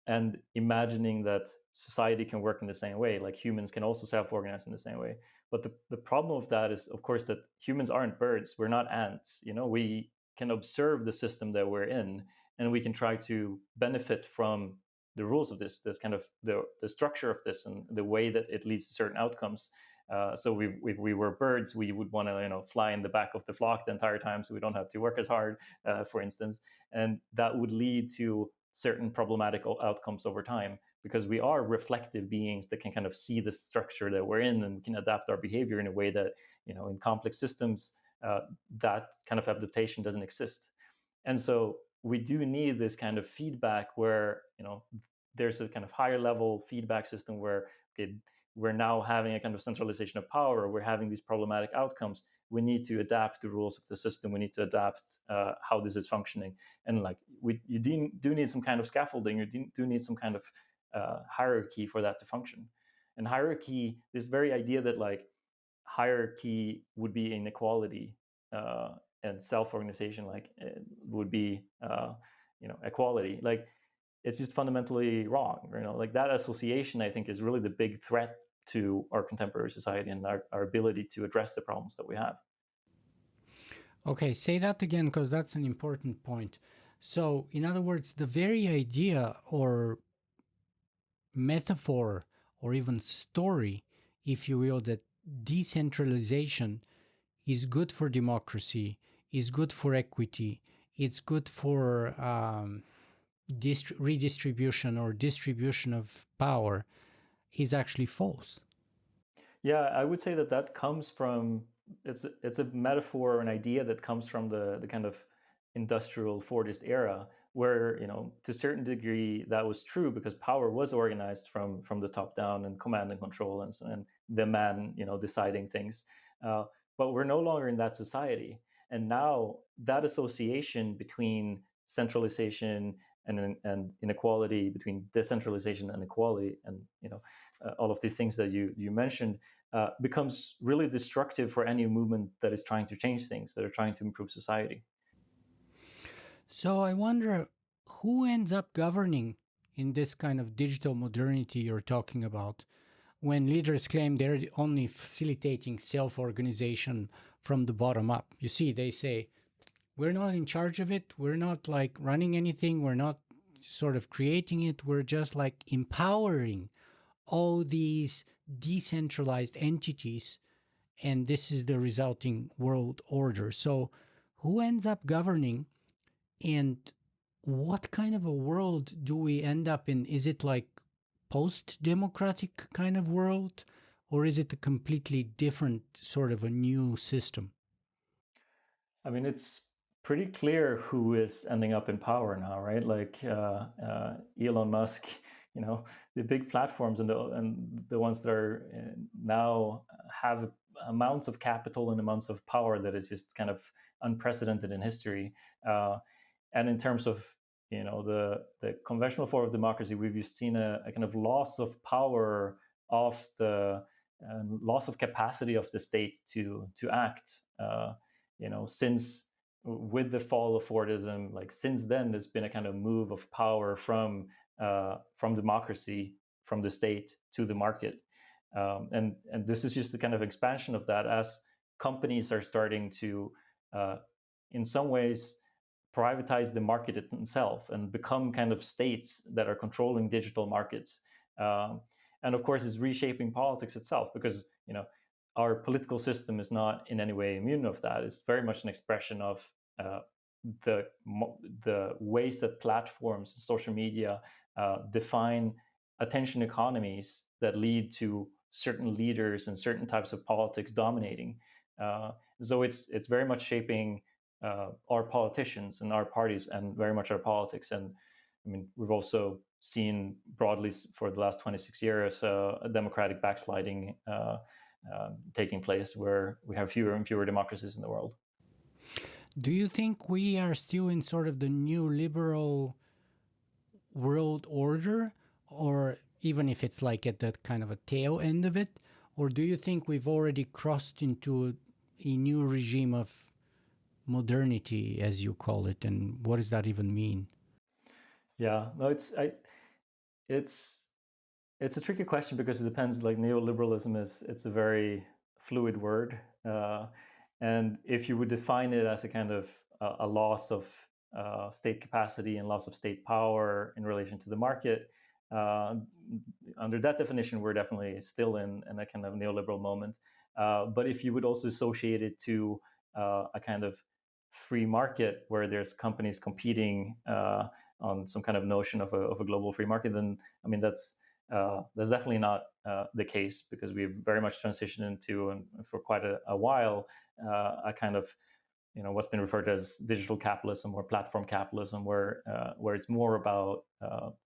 And imagining that society can work in the same way, like humans can also self-organize in the same way. But the problem of that is, of course, that humans aren't birds. We're not ants. We can observe the system that we're in, and we can try to benefit from the rules of this kind of the structure of this and the way that it leads to certain outcomes. So if we were birds, we would want to fly in the back of the flock the entire time, so we don't have to work as hard, for instance, and that would lead to certain problematic outcomes over time, because we are reflective beings that can kind of see the structure that we're in and can adapt our behavior in a way that in complex systems that kind of adaptation doesn't exist. And so we do need this kind of feedback where there's a kind of higher level feedback system where, okay, we're now having a kind of centralization of power, we're having these problematic outcomes, we need to adapt the rules of the system, we need to adapt how this is functioning. And like you do need some kind of scaffolding, you do need some kind of hierarchy for that to function. And hierarchy, this very idea that like hierarchy would be inequality, and self-organization like would be equality, like it's just fundamentally wrong. Like that association, I think, is really the big threat to our contemporary society and our ability to address the problems that we have. Okay, say that again, because that's an important point. So, in other words, the very idea or metaphor or even story, if you will, that decentralization is good for democracy, is good for equity, it's good for redistribution or distribution of power, is actually false. Yeah, I would say that comes from, it's a metaphor, an idea that comes from the kind of industrial Fordist era, where to a certain degree that was true because power was organized from the top down and command and control and the man deciding things. But we're no longer in that society, and now that association between centralization and inequality, between decentralization and equality, and all of these things that you mentioned, becomes really destructive for any movement that is trying to change things, that are trying to improve society. So I wonder who ends up governing in this kind of digital modernity you're talking about, when leaders claim they're only facilitating self-organization from the bottom up. You see, they say, we're not in charge of it, we're not like running anything, we're not sort of creating it, we're just like empowering all these decentralized entities, and this is the resulting world order. So who ends up governing, and what kind of a world do we end up in? Is it like post-democratic kind of world, or is it a completely different sort of a new system? I mean, it's pretty clear who is ending up in power now, right? Like Elon Musk, the big platforms and the ones that are now have amounts of capital and amounts of power that is just kind of unprecedented in history. And in terms of the conventional form of democracy, we've just seen a kind of loss of power of the loss of capacity of the state to act. Since with the fall of Fordism, like since then, there's been a kind of move of power from democracy, from the state to the market, and this is just the kind of expansion of that as companies are starting to, in some ways, privatize the market itself and become kind of states that are controlling digital markets. And of course, it's reshaping politics itself, because our political system is not in any way immune of that. It's very much an expression of the ways that platforms, social media, define attention economies that lead to certain leaders and certain types of politics dominating. So it's very much shaping our politicians and our parties, and very much our politics. And I mean, we've also seen broadly for the last 26 years a democratic backsliding taking place, where we have fewer and fewer democracies in the world. Do you think we are still in sort of the new liberal world order, or even if it's like at that kind of a tail end of it, or do you think we've already crossed into a new regime of modernity, as you call it, and what does that even mean? Yeah, no, it's It's a tricky question because it depends. Like neoliberalism it's a very fluid word, and if you would define it as a kind of a loss of state capacity and loss of state power in relation to the market, uh, under that definition, we're definitely still in a kind of neoliberal moment. But if you would also associate it to a kind of free market where there's companies competing on some kind of notion of a global free market, then I mean that's definitely not the case, because we've very much transitioned into, and for quite a while, a kind of what's been referred to as digital capitalism or platform capitalism, where it's more about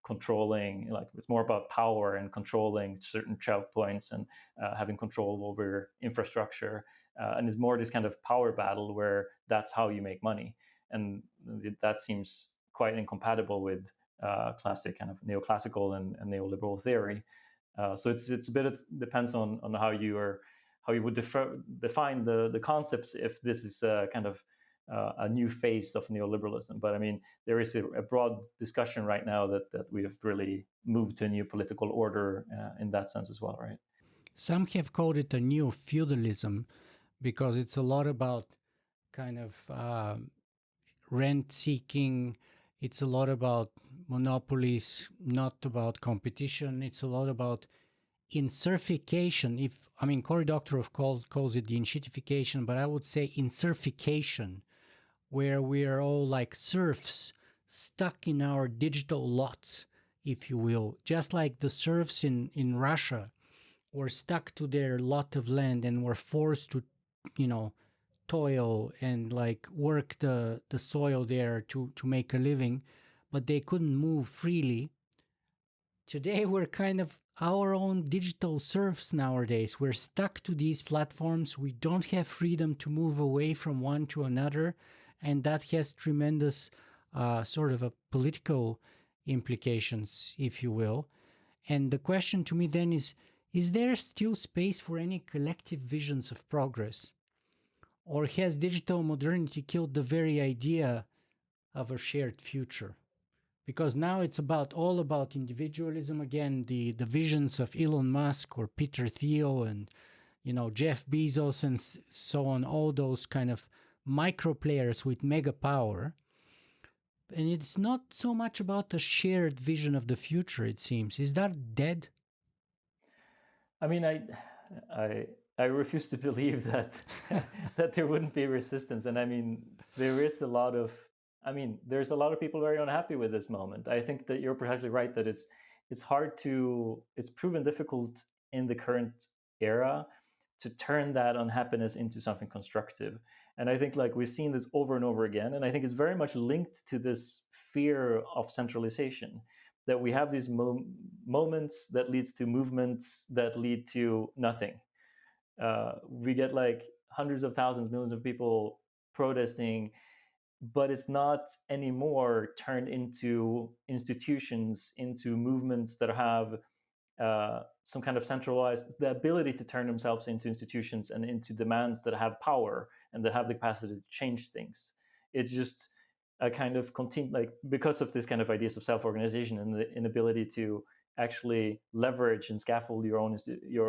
controlling, like it's more about power and controlling certain choke points and having control over infrastructure, and it's more this kind of power battle where that's how you make money, and that seems quite incompatible with classic kind of neoclassical and neoliberal theory. So it's a bit depends on how you would define the concepts, if this is a kind of a new phase of neoliberalism. But I mean, there is a broad discussion right now that we have really moved to a new political order in that sense as well, right? Some have called it a new feudalism because it's a lot about kind of rent seeking. It's a lot about monopolies, not about competition. It's a lot about inserfication. If I mean, Cory Doctorow calls it the inshitification, but I would say inserfication, where we are all like serfs stuck in our digital lots, if you will, just like the serfs in Russia were stuck to their lot of land and were forced to, toil and like work the soil there to make a living, but they couldn't move freely. Today we're kind of our own digital serfs nowadays. We're stuck to these platforms. We don't have freedom to move away from one to another, and that has tremendous sort of a political implications, if you will. And the question to me then is there still space for any collective visions of progress? Or has digital modernity killed the very idea of a shared future? Because now it's all about individualism again, the visions of Elon Musk or Peter Thiel and Jeff Bezos and so on, all those kind of micro players with mega power. And it's not so much about a shared vision of the future, it seems. Is that dead? I mean, I refuse to believe that that there wouldn't be resistance. And I mean, there's a lot of people very unhappy with this moment. I think that you're precisely right that it's proven difficult in the current era to turn that unhappiness into something constructive. And I think like we've seen this over and over again, and I think it's very much linked to this fear of centralization, that we have these moments that leads to movements that lead to nothing. We get like hundreds of thousands, millions of people protesting, but it's not anymore turned into institutions, into movements that have some kind of centralized, the ability to turn themselves into institutions and into demands that have power and that have the capacity to change things. It's just a kind of like because of this kind of ideas of self-organization and the inability to actually leverage and scaffold your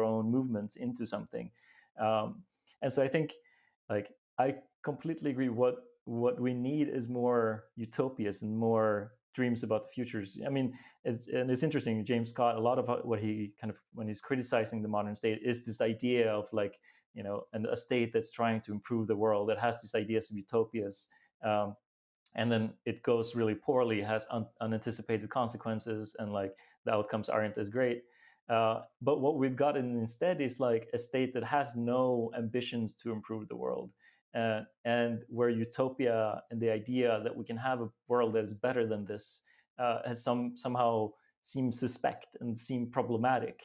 own movements into something. And so I think like I completely agree. What we need is more utopias and more dreams about the futures. I mean, it's interesting. James Scott, a lot of what he kind of when he's criticizing the modern state is this idea of like a state that's trying to improve the world, that has these ideas of utopias. And then it goes really poorly, has unanticipated consequences, and like the outcomes aren't as great. But what we've gotten instead is like a state that has no ambitions to improve the world, and where utopia and the idea that we can have a world that is better than this has somehow seemed suspect and seemed problematic.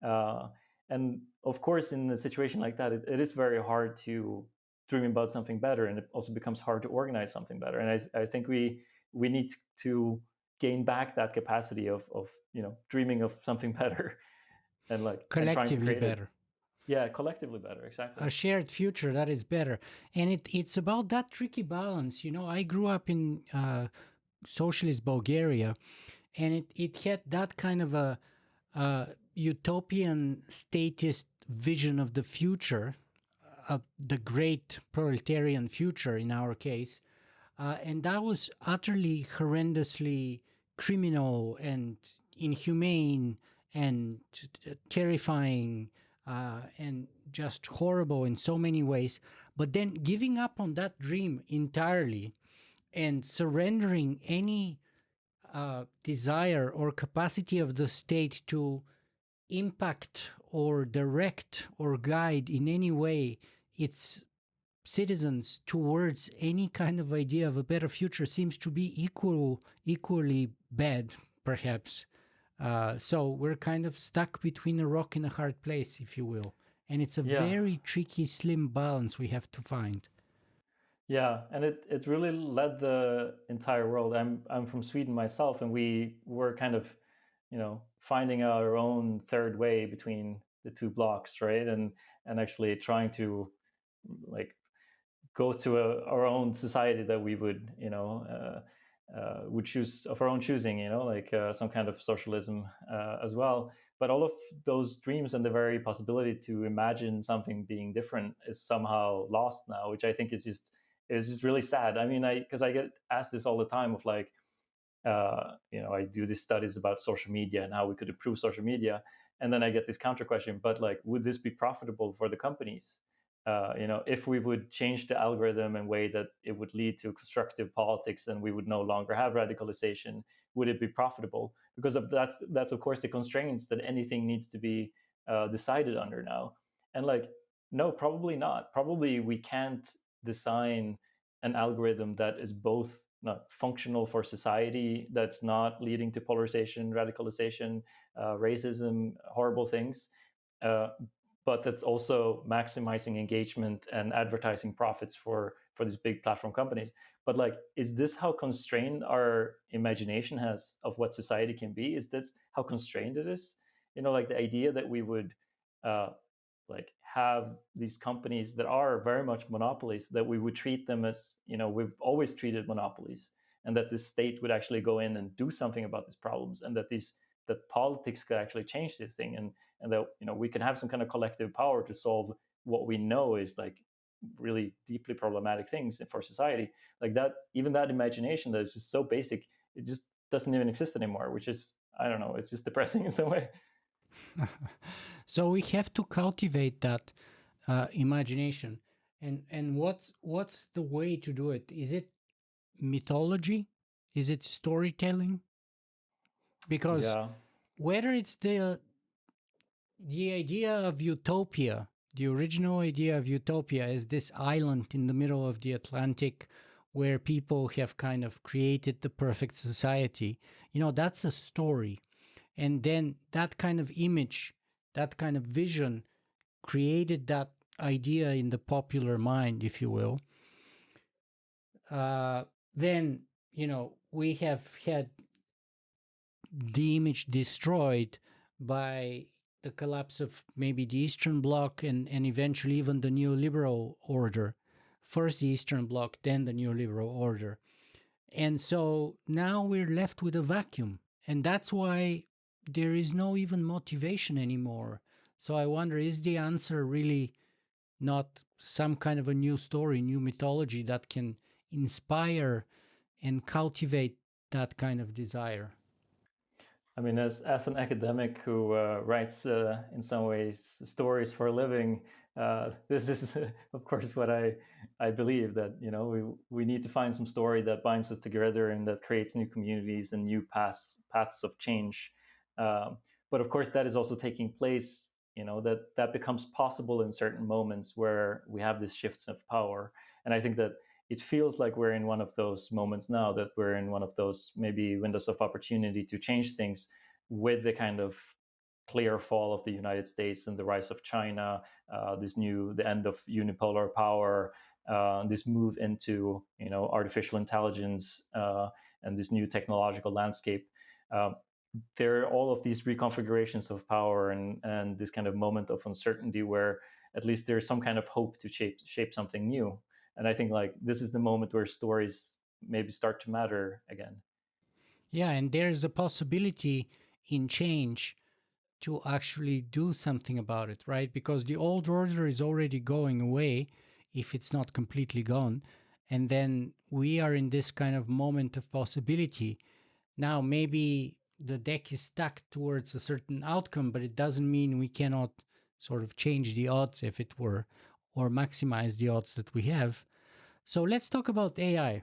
And of course, in a situation like that, it is very hard to dream about something better, and it also becomes hard to organize something better. And I think we need to gain back that capacity of dreaming of something better and like Collectively and better. Yeah, collectively better, exactly. A shared future that is better. And it's about that tricky balance. I grew up in socialist Bulgaria, and it had that kind of a utopian statist vision of the future, the great proletarian future in our case. And that was utterly horrendously criminal and inhumane and terrifying and just horrible in so many ways. But then giving up on that dream entirely and surrendering any desire or capacity of the state to impact or direct or guide in any way its citizens towards any kind of idea of a better future seems to be equally bad, perhaps. So we're kind of stuck between a rock and a hard place, if you will. And it's a very tricky, slim balance we have to find. Yeah, and it really led the entire world. I'm from Sweden myself, and we were kind of, finding our own third way between the two blocks, right? And actually trying to like go to our own society that we would, would choose of our own choosing, like some kind of socialism as well. But all of those dreams and the very possibility to imagine something being different is somehow lost now, which I think is just really sad. I mean, because I get asked this all the time of like, I do these studies about social media and how we could improve social media, and then I get this counter question, but like, would this be profitable for the companies? If we would change the algorithm in a way that it would lead to constructive politics and we would no longer have radicalization, would it be profitable? Because of that's of course the constraints that anything needs to be decided under now. And like, no, probably not. Probably we can't design an algorithm that is both not functional for society, that's not leading to polarization, radicalization, racism, horrible things, but that's also maximizing engagement and advertising profits for these big platform companies. But like, is this how constrained our imagination has of what society can be? Is this how constrained it is? Like the idea that we would like have these companies that are very much monopolies, that we would treat them as, we've always treated monopolies, and that the state would actually go in and do something about these problems, and that politics could actually change this thing, and that we can have some kind of collective power to solve what we know is like really deeply problematic things for society. Like that, even that imagination that is just so basic, it just doesn't even exist anymore, which is, I don't know, it's just depressing in some way. So we have to cultivate that imagination. And what's the way to do it? Is it mythology? Is it storytelling? Because whether it's the idea of utopia, the original idea of utopia is this island in the middle of the Atlantic where people have kind of created the perfect society, that's a story. And then that kind of image, that kind of vision created that idea in the popular mind, if you will. Then, we have had the image destroyed by the collapse of maybe the Eastern Bloc and eventually even the neoliberal order. First the Eastern Bloc, then the neoliberal order. And so now we're left with a vacuum. And that's why there is no even motivation anymore. So I wonder, is the answer really not some kind of a new story, new mythology that can inspire and cultivate that kind of desire? I mean, as an academic who writes in some ways stories for a living, this is of course what I believe, that we need to find some story that binds us together and that creates new communities and new paths of change. But of course, that is also taking place. That becomes possible in certain moments where we have these shifts of power, and I think that it feels like we're in one of those moments now, that we're in one of those maybe windows of opportunity to change things, with the kind of clear fall of the United States and the rise of China, the end of unipolar power, this move into artificial intelligence, and this new technological landscape. There are all of these reconfigurations of power and this kind of moment of uncertainty where at least there's some kind of hope to shape something new. And I think like this is the moment where stories maybe start to matter again. Yeah, and there's a possibility in change to actually do something about it, right? Because the old order is already going away if it's not completely gone. And then we are in this kind of moment of possibility. Now, maybe the deck is stacked towards a certain outcome, but it doesn't mean we cannot sort of change the odds, if it were, or maximize the odds that we have. So let's talk about AI,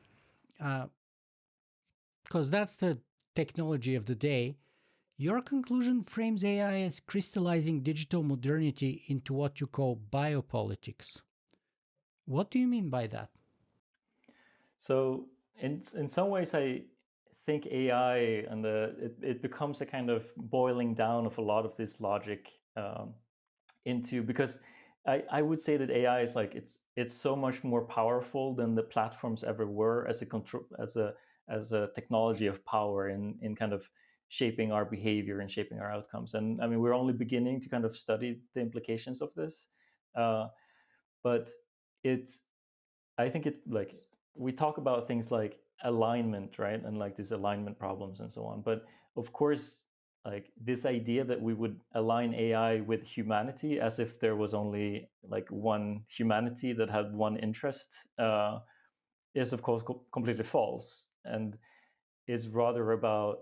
because that's the technology of the day. Your conclusion frames AI as crystallizing digital modernity into what you call biopolitics. What do you mean by that? So in some ways, I think AI and it becomes a kind of boiling down of a lot of this logic into, because I would say that AI is like it's so much more powerful than the platforms ever were as a control as a technology of power in kind of shaping our behavior and shaping our outcomes. And I mean, we're only beginning to kind of study the implications of this, but it's I think it like we talk about things like alignment, right? And like these alignment problems and so on. But of course, like this idea that we would align AI with humanity as if there was only like one humanity that had one interest is of course completely false, and is rather about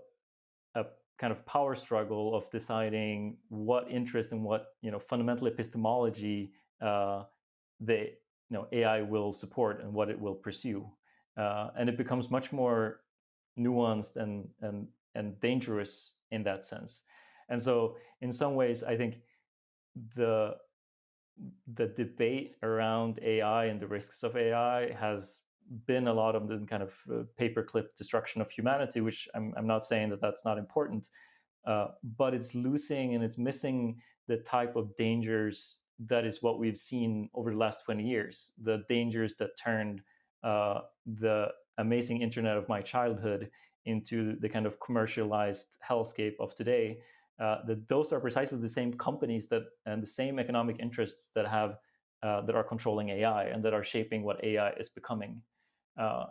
a kind of power struggle of deciding what interest and what fundamental epistemology the AI will support and what it will pursue, and it becomes much more nuanced and dangerous in that sense. And so, in some ways, I think the debate around AI and the risks of AI has been a lot of the kind of paperclip destruction of humanity, which I'm not saying that that's not important, but it's losing and it's missing the type of dangers that is what we've seen over the last 20 years, the dangers that turned the amazing internet of my childhood into the kind of commercialized hellscape of today. That those are precisely the same companies that and the same economic interests that have that are controlling AI and that are shaping what AI is becoming,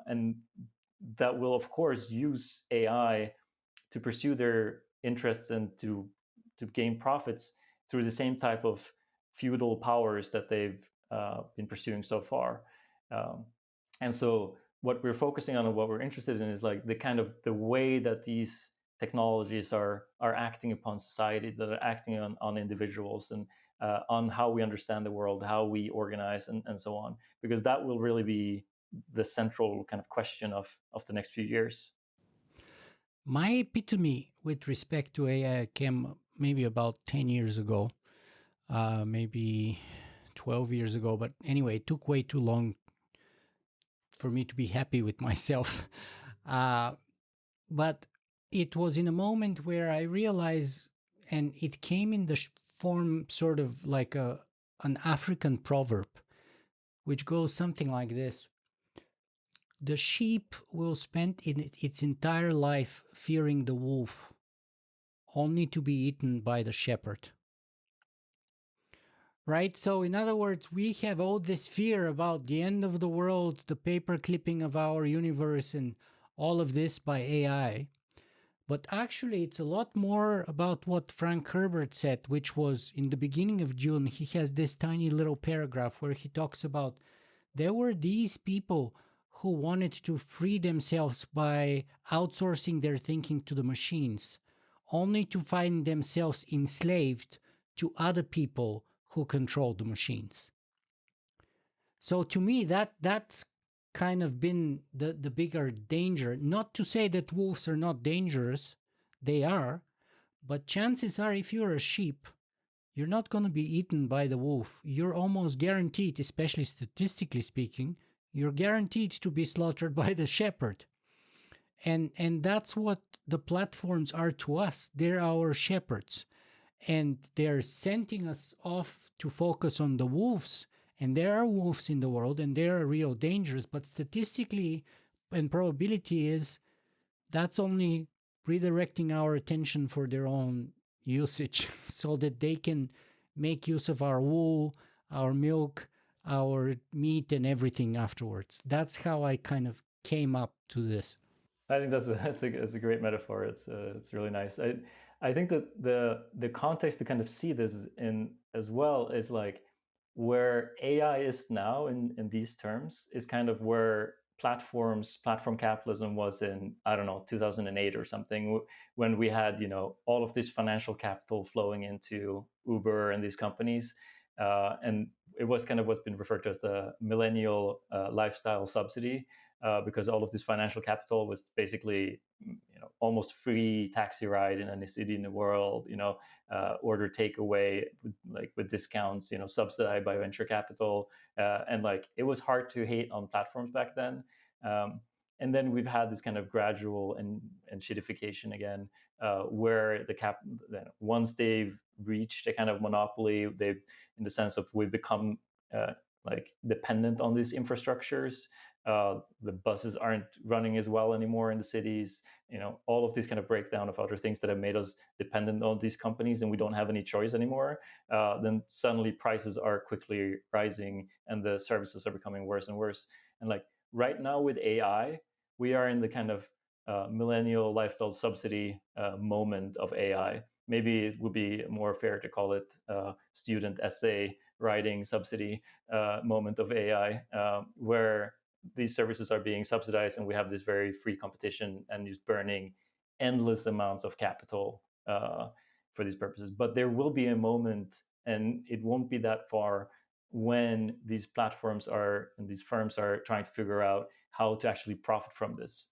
and that will of course use AI to pursue their interests and to gain profits through the same type of feudal powers that they've been pursuing so far. And so what we're focusing on and what we're interested in is like the kind of the way that these technologies are acting upon society, that are acting on individuals, and on how we understand the world, how we organize, and so on, because that will really be the central kind of question of the next few years. My epitome with respect to AI came maybe about 10 years ago, maybe 12 years ago. But anyway, it took way too long for me to be happy with myself. But it was in a moment where I realized, and it came in the form sort of like an African proverb, which goes something like this. The sheep will spend its entire life fearing the wolf, only to be eaten by the shepherd. Right? So, in other words, we have all this fear about the end of the world, the paper clipping of our universe, and all of this by AI. But actually, it's a lot more about what Frank Herbert said, which was in the beginning of June. He has this tiny little paragraph where he talks about there were these people who wanted to free themselves by outsourcing their thinking to the machines, only to find themselves enslaved to other people who control the machines. So to me, that's kind of been the bigger danger. Not to say that wolves are not dangerous, they are, but chances are if you're a sheep, you're not going to be eaten by the wolf. You're almost guaranteed, especially statistically speaking, you're guaranteed to be slaughtered by the shepherd. And that's what the platforms are to us. They're our shepherds. And they're sending us off to focus on the wolves. And there are wolves in the world and there are real dangers. But statistically and probability is that's only redirecting our attention for their own usage so that they can make use of our wool, our milk, our meat, and everything afterwards. That's how I kind of came up to this. I think that's a great metaphor. It's really nice. I think that the context to kind of see this in as well is like where AI is now in these terms is kind of where platform capitalism was in, I don't know, 2008 or something, when we had, all of this financial capital flowing into Uber and these companies. And it was kind of what's been referred to as the millennial lifestyle subsidy, because all of this financial capital was basically, almost free taxi ride in any city in the world, order takeaway with discounts, subsidized by venture capital, and like it was hard to hate on platforms back then. And then we've had this kind of gradual and shittification again, where once they've reached a kind of monopoly, they've, in the sense of we've become like dependent on these infrastructures. The buses aren't running as well anymore in the cities. All of these kind of breakdown of other things that have made us dependent on these companies, and we don't have any choice anymore. Then suddenly prices are quickly rising, and the services are becoming worse and worse. And like right now with AI, we are in the kind of millennial lifestyle subsidy moment of AI. Maybe it would be more fair to call it student essay writing subsidy moment of AI, where these services are being subsidized and we have this very free competition and just burning endless amounts of capital for these purposes. But there will be a moment, and it won't be that far, when these platforms and these firms are trying to figure out how to actually profit from this,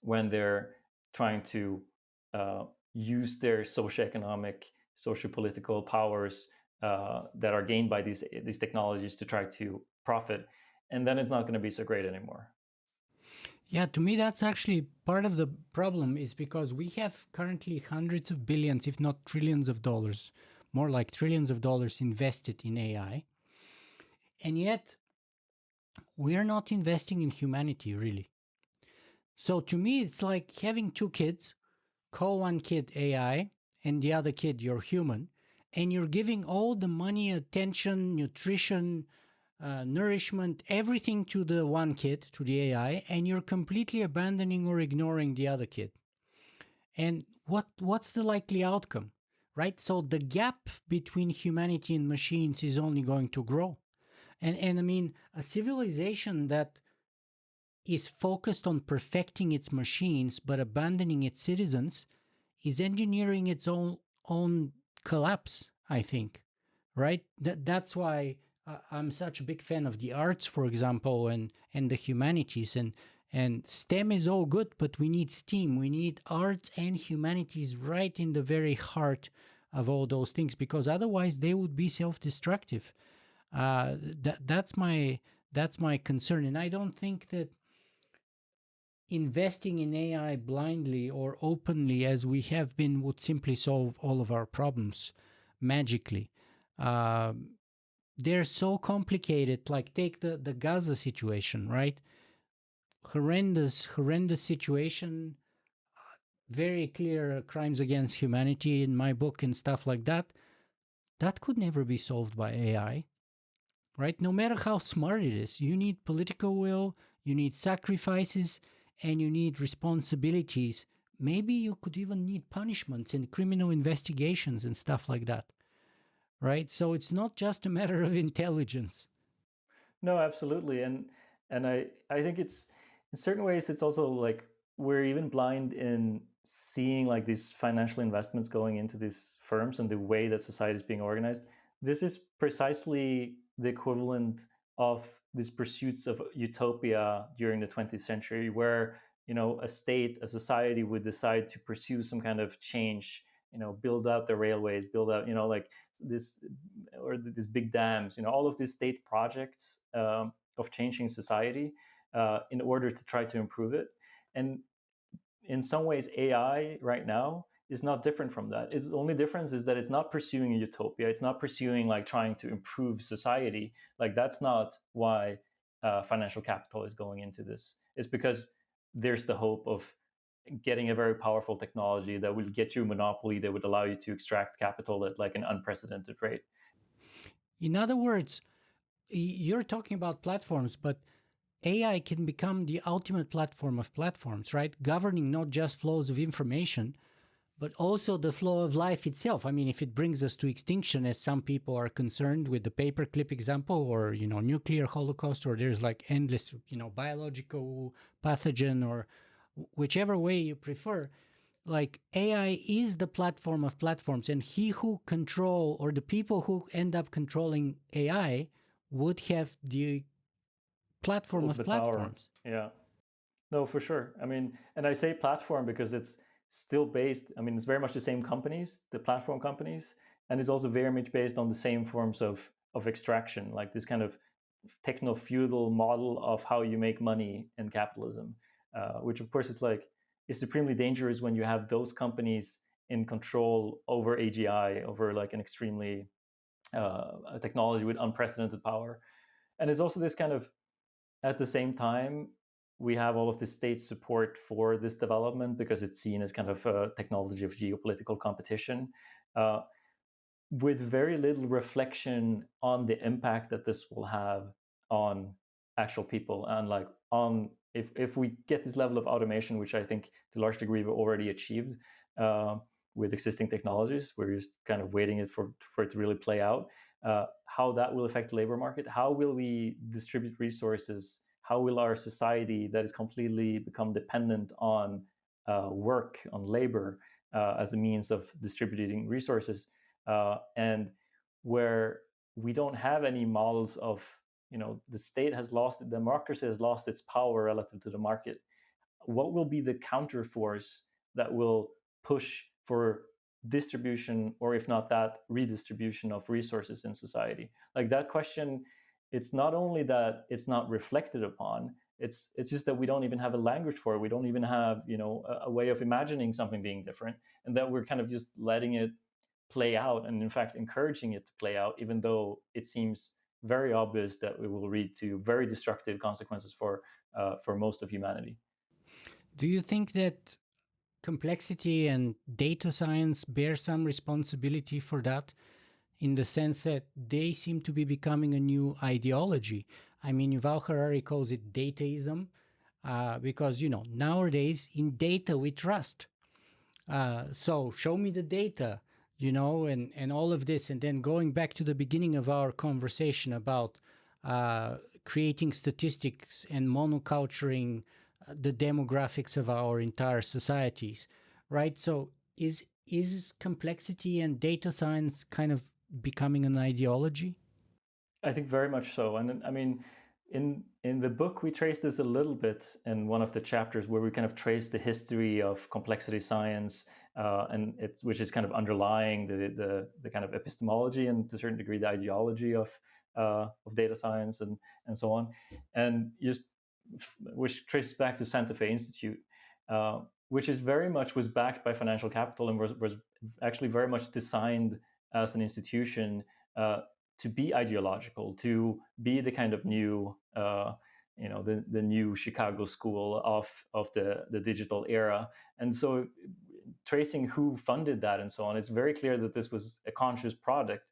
when they're trying to use their socioeconomic, socio-political powers that are gained by these technologies to try to profit. And then it's not going to be so great anymore. Yeah, to me, that's actually part of the problem, is because we have currently hundreds of billions, if not trillions of dollars, more like trillions of dollars invested in AI. And yet, we are not investing in humanity, really. So to me, it's like having two kids, call one kid AI and the other kid you're human, and you're giving all the money, attention, nutrition, nourishment, everything to the one kid, to the AI, and you're completely abandoning or ignoring the other kid. And what's the likely outcome, right? So the gap between humanity and machines is only going to grow. And I mean, a civilization that is focused on perfecting its machines but abandoning its citizens is engineering its own collapse, I think, right? That's why I'm such a big fan of the arts, for example, and the humanities. And STEM is all good, but we need STEAM. We need arts and humanities right in the very heart of all those things, because otherwise they would be self-destructive. That's my concern, and I don't think that investing in AI blindly or openly, as we have been, would simply solve all of our problems magically. They're so complicated. Like, take the Gaza situation, right? Horrendous situation. Very clear crimes against humanity in my book and stuff like that. That could never be solved by AI, right? No matter how smart it is, you need political will, you need sacrifices, and you need responsibilities. Maybe you could even need punishments and criminal investigations and stuff like that, right? So it's not just a matter of intelligence. No, absolutely. And I think it's, in certain ways, it's also like we're even blind in seeing like these financial investments going into these firms and the way that society is being organized. This is precisely the equivalent of these pursuits of utopia during the 20th century, where a state, a society would decide to pursue some kind of change, build out the railways, build out like this, or these big dams, all of these state projects of changing society in order to try to improve it. And in some ways, AI right now is not different from that. The only difference is that it's not pursuing a utopia. It's not pursuing like trying to improve society. Like, that's not why financial capital is going into this. It's because there's the hope of getting a very powerful technology that will get you a monopoly that would allow you to extract capital at like an unprecedented rate. In other words, you're talking about platforms, but AI can become the ultimate platform of platforms, right? Governing not just flows of information, but also the flow of life itself. I mean, if it brings us to extinction, as some people are concerned with the paperclip example, or, nuclear holocaust, or there's like endless, biological pathogen, or whichever way you prefer, like AI is the platform of platforms, and he who control, or the people who end up controlling AI would have the platform of the platforms. Power. Yeah. No, for sure. I mean, and I say platform because it's still based, I mean, it's very much the same companies, the platform companies, and it's also very much based on the same forms of extraction, like this kind of techno-feudal model of how you make money in capitalism, which of course is supremely dangerous when you have those companies in control over AGI, over like an extremely a technology with unprecedented power. And it's also this kind of, at the same time, we have all of the state support for this development because it's seen as kind of a technology of geopolitical competition, with very little reflection on the impact that this will have on actual people, and like on if we get this level of automation, which I think to a large degree we've already achieved with existing technologies, we're just kind of waiting for it to really play out. How that will affect the labor market, how will we distribute resources, how will our society that is completely become dependent on work, on labor as a means of distributing resources, and where we don't have any models of, the state has lost, democracy has lost its power relative to the market. What will be the counterforce that will push for distribution, or if not that, redistribution of resources in society? Like that question, it's not only that it's not reflected upon, it's just that we don't even have a language for it. We don't even have, a way of imagining something being different, and that we're kind of just letting it play out, and in fact encouraging it to play out, even though it seems very obvious that it will lead to very destructive consequences for most of humanity. Do you think that complexity and data science bear some responsibility for that, in the sense that they seem to be becoming a new ideology? I mean, Yuval Harari calls it dataism, because, nowadays in data we trust. So show me the data, and all of this. And then going back to the beginning of our conversation about creating statistics and monoculturing the demographics of our entire societies, right? So is complexity and data science kind of becoming an ideology? I think very much so. And I mean, in the book, we trace this a little bit in one of the chapters where we kind of trace the history of complexity science, which is kind of underlying the kind of epistemology and to a certain degree the ideology of data science and so on, and just which traces back to Santa Fe Institute, which is very much was backed by financial capital and was actually very much designed as an institution to be ideological, to be the kind of new, the new Chicago school of the digital era. And so tracing who funded that and so on, it's very clear that this was a conscious project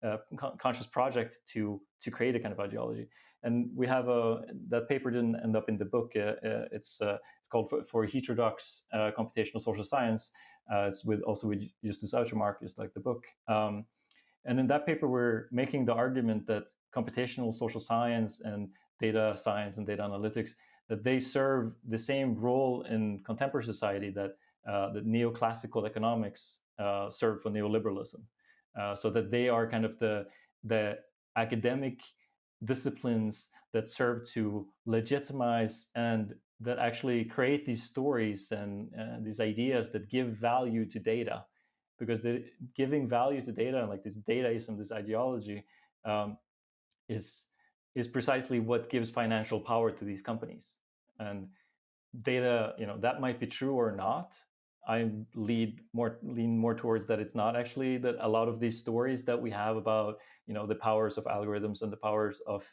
to create a kind of ideology. And we have that paper didn't end up in the book. It's called For Heterodox Computational Social Science. It's with Justus Uitermark, is like the book. And in that paper, we're making the argument that computational social science and data science and data analytics, that they serve the same role in contemporary society that neoclassical economics served for neoliberalism. So that they are kind of the academic disciplines that serve to legitimize and that actually create these stories and these ideas that give value to data. Because giving value to data, and like this dataism, this ideology, is precisely what gives financial power to these companies. And data, that might be true or not. I lean more towards that it's not actually, that a lot of these stories that we have about the powers of algorithms and the powers of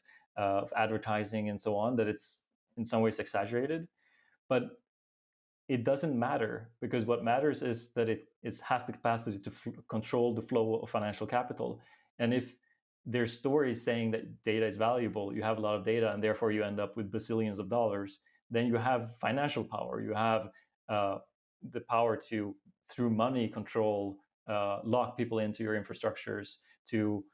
advertising and so on, that it's in some ways exaggerated. But it doesn't matter, because what matters is that it has the capacity to control the flow of financial capital. And if there's stories saying that data is valuable, you have a lot of data, and therefore you end up with bazillions of dollars, then you have financial power. You have the power to through money control, lock people into your infrastructures to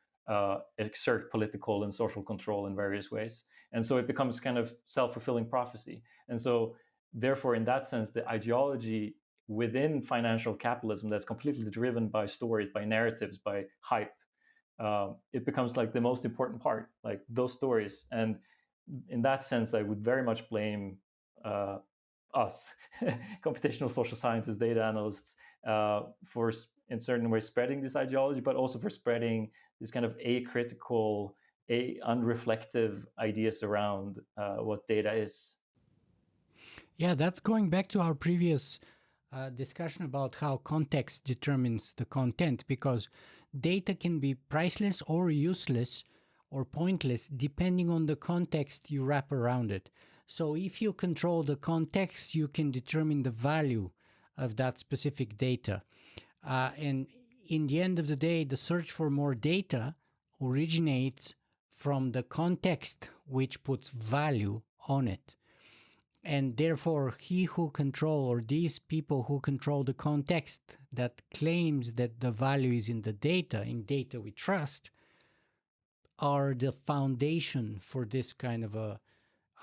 exert political and social control in various ways. And so it becomes kind of self-fulfilling prophecy. And so therefore, in that sense, the ideology within financial capitalism that's completely driven by stories, by narratives, by hype, it becomes like the most important part, like those stories. And in that sense, I would very much blame us, computational social scientists, data analysts, for in certain ways spreading this ideology, but also for spreading this kind of acritical, unreflective ideas around what data is. Yeah, that's going back to our previous discussion about how context determines the content, because data can be priceless or useless or pointless depending on the context you wrap around it. So if you control the context, you can determine the value of that specific data. And in the end of the day, the search for more data originates from the context which puts value on it. And therefore, he who control, or these people who control the context that claims that the value is in the data, in data we trust, are the foundation for this kind of a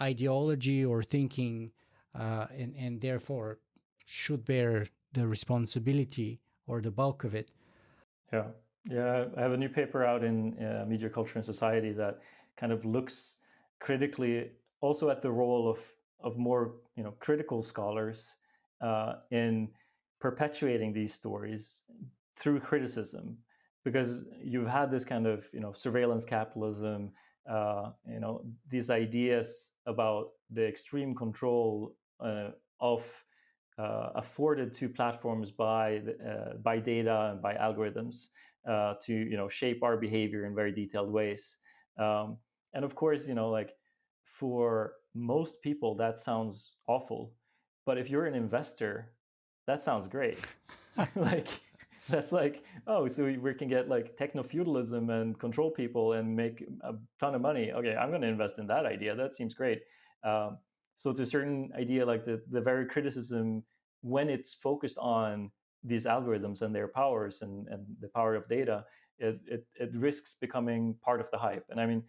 ideology or thinking, and therefore should bear the responsibility or the bulk of it. Yeah, yeah. I have a new paper out in Media, Culture, and Society that kind of looks critically also at the role of more critical scholars in perpetuating these stories through criticism, because you've had this kind of surveillance capitalism, these ideas about the extreme control of afforded to platforms by data and by algorithms to shape our behavior in very detailed ways. And of course, like for most people that sounds awful, but if you're an investor, that sounds great. Like that's like, oh, so we can get like technofeudalism and control people and make a ton of money. Okay, I'm going to invest in that idea. That seems great. So to a certain idea, like the very criticism, when it's focused on these algorithms and their powers and the power of data, it risks becoming part of the hype. And I mean,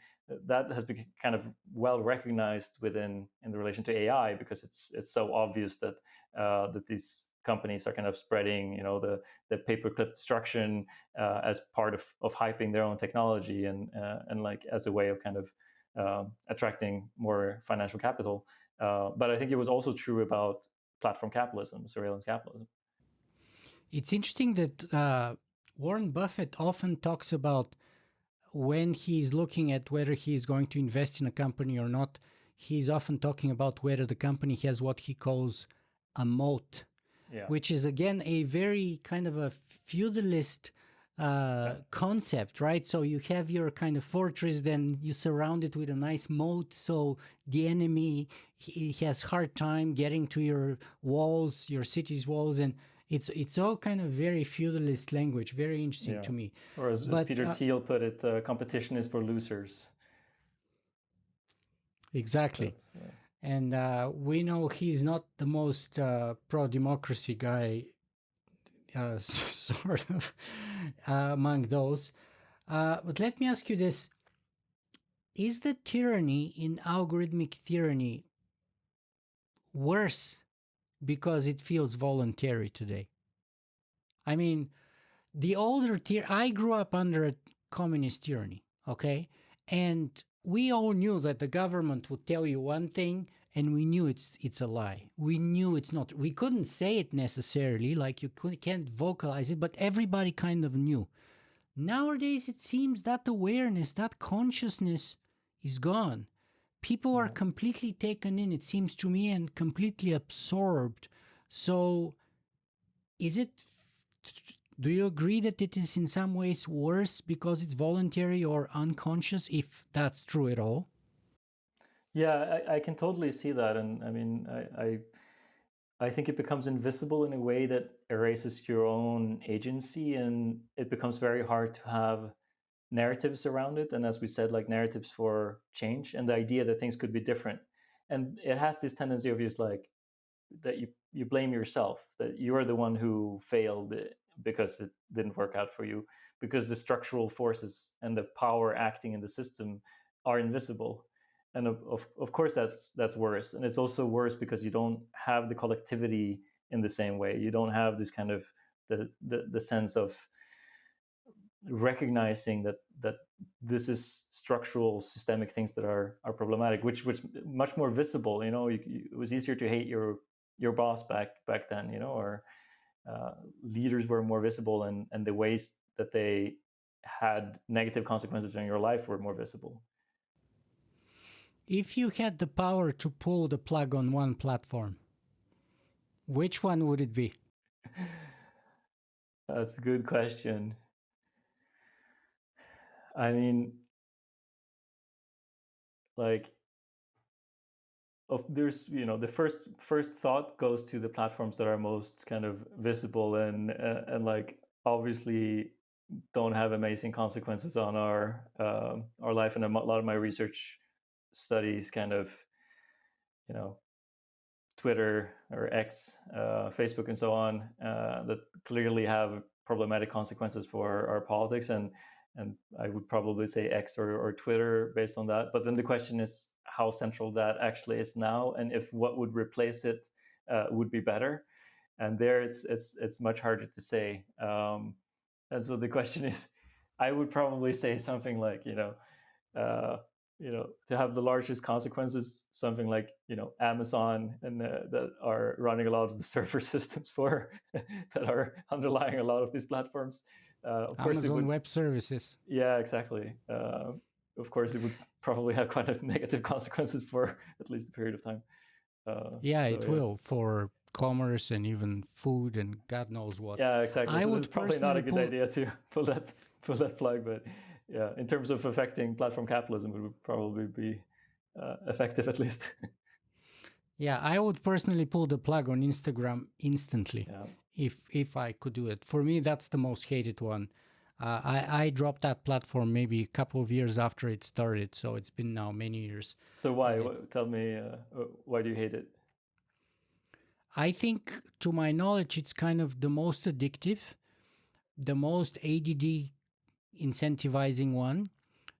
that has been kind of well recognized in the relation to AI, because it's so obvious that that these companies are kind of spreading the paperclip destruction as part of hyping their own technology and like as a way of kind of attracting more financial capital. But I think it was also true about platform capitalism, surveillance capitalism. It's interesting that Warren Buffett often talks about, when he's looking at whether he's going to invest in a company or not, he's often talking about whether the company has what he calls a moat, which is again a very kind of a feudalist concept, right? So you have your kind of fortress, then you surround it with a nice moat, so the enemy, he has hard time getting to your walls, your city's walls, and it's all kind of very feudalist language, very interesting to me. Or as Peter Thiel put it, competition is for losers. Exactly. And we know he's not the most pro-democracy guy, sort of, among those. But let me ask you this. Is the tyranny in algorithmic tyranny worse because it feels voluntary today? I mean, the older I grew up under a communist tyranny, okay? And we all knew that the government would tell you one thing, and we knew it's a lie. We knew it's not. We couldn't say it necessarily, like can't vocalize it, but everybody kind of knew. Nowadays, it seems that awareness, that consciousness is gone. People are completely taken in, it seems to me, and completely absorbed. So do you agree that it is in some ways worse because it's voluntary or unconscious, if that's true at all? Yeah, I can totally see that. And I mean, I think it becomes invisible in a way that erases your own agency, and it becomes very hard to have narratives around it. And as we said, like narratives for change and the idea that things could be different. And it has this tendency of just like you blame yourself, that you are the one who failed because it didn't work out for you, because the structural forces and the power acting in the system are invisible. And of course that's worse. And it's also worse because you don't have the collectivity in the same way. You don't have this kind of the sense of recognizing that this is structural systemic things that are problematic, which was much more visible. It was easier to hate your boss back then, or leaders were more visible, and the ways that they had negative consequences in your life were more visible. If you had the power to pull the plug on one platform, which one would it be? That's a good question. I mean, like, there's the first thought goes to the platforms that are most kind of visible and like obviously don't have amazing consequences on our life. And a lot of my research studies kind of Twitter or X, Facebook, and so on, that clearly have problematic consequences for our politics, and I would probably say X or Twitter based on that. But then the question is how central that actually is now, and if what would replace it would be better. And there, it's much harder to say. And so the question is, I would probably say something like, to have the largest consequences, something like Amazon, and that are running a lot of the server systems for that are underlying a lot of these platforms. Of course, Amazon Web Services. Yeah, exactly. Of course, it would probably have quite a negative consequences for at least a period of time. It will for commerce and even food and God knows what. Yeah, exactly. So it's probably not a good idea to pull that plug, but yeah, in terms of affecting platform capitalism, it would probably be effective at least. Yeah, I would personally pull the plug on Instagram instantly, if I could do it. For me, that's the most hated one. I dropped that platform maybe a couple of years after it started, so it's been now many years. So why? Tell me, why do you hate it? I think, to my knowledge, it's kind of the most addictive, the most ADD incentivizing one,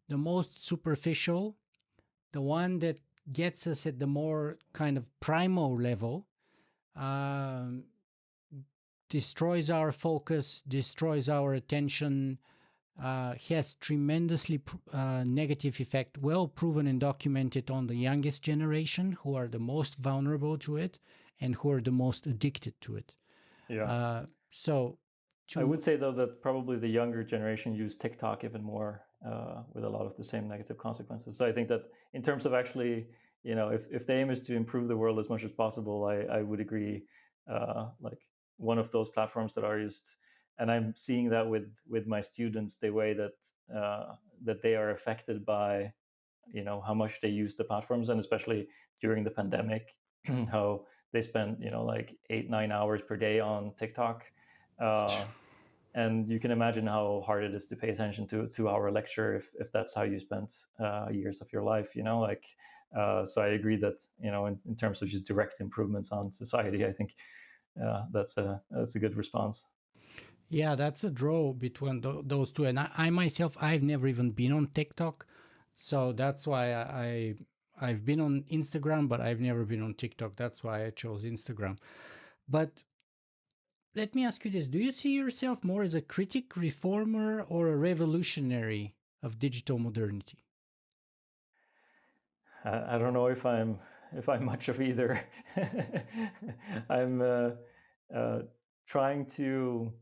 the most superficial, the one that gets us at the more kind of primal level, destroys our focus, destroys our attention, has tremendously negative effect, well proven and documented on the youngest generation, who are the most vulnerable to it and who are the most addicted to it. Yeah. I would say, though, that probably the younger generation use TikTok even more, with a lot of the same negative consequences. So I think that in terms of actually, if the aim is to improve the world as much as possible, I would agree. Like, one of those platforms that are used, and I'm seeing that with my students, the way that they are affected by, how much they use the platforms, and especially during the pandemic, how they spend, like 8-9 hours per day on TikTok. And you can imagine how hard it is to pay attention to a 2-hour lecture if that's how you spent years of your life, so I agree that, in terms of just direct improvements on society, I think that's a good response. Yeah, that's a draw between those two. And I myself, I've never even been on TikTok, so that's why I've been on Instagram, but I've never been on TikTok. That's why I chose Instagram. But let me ask you this. Do you see yourself more as a critic, reformer, or a revolutionary of digital modernity? I don't know if I'm much of either. I'm trying to,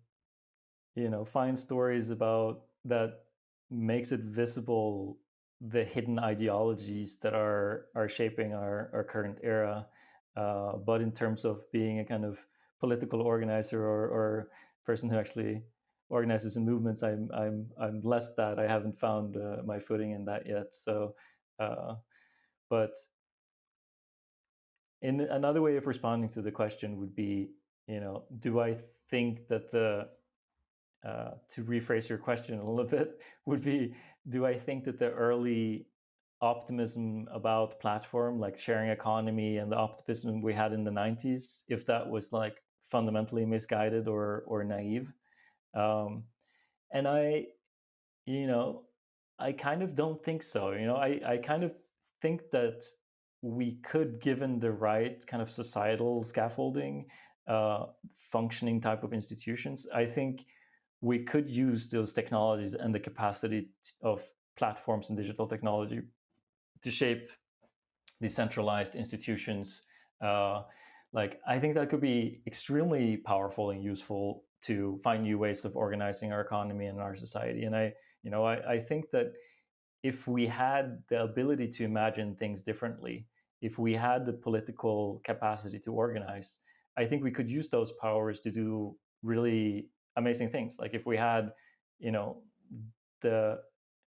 find stories about that makes it visible the hidden ideologies that are shaping our current era. But in terms of being a kind of political organizer or person who actually organizes in movements, I'm less that. I haven't found my footing in that yet. So, but in another way of responding to the question would be, do I think that to rephrase your question a little bit, would be, do I think that the early optimism about platform, like sharing economy, and the optimism we had in the 90s, if that was like fundamentally misguided or naive. And I kind of don't think so. I kind of think that we could, given the right kind of societal scaffolding, functioning type of institutions, I think we could use those technologies and the capacity of platforms and digital technology to shape decentralized institutions. I think that could be extremely powerful and useful to find new ways of organizing our economy and our society. And I think that if we had the ability to imagine things differently, if we had the political capacity to organize, I think we could use those powers to do really amazing things. Like if we had, the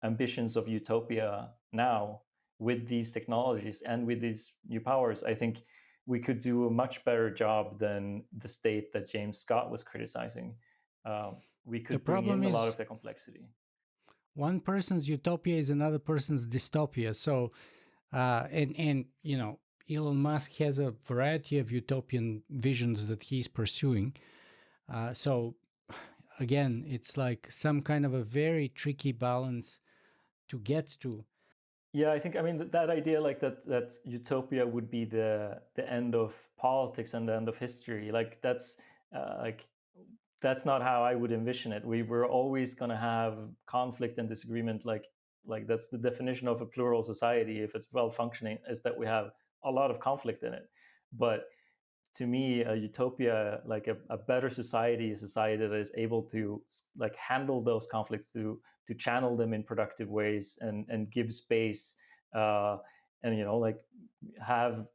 ambitions of utopia now with these technologies and with these new powers, I think we could do a much better job than the state that James Scott was criticizing. We could bring in a lot of the complexity. One person's utopia is another person's dystopia. So, and Elon Musk has a variety of utopian visions that he's pursuing. So, again, it's like some kind of a very tricky balance to get to. Yeah, I think, that idea, like that utopia would be the end of politics and the end of history. Like that's not how I would envision it. We were always going to have conflict and disagreement. Like that's the definition of a plural society, if it's well functioning, is that we have a lot of conflict in it. But to me, a utopia, like a better society, a society that is able to like handle those conflicts, to channel them in productive ways and give space, and like have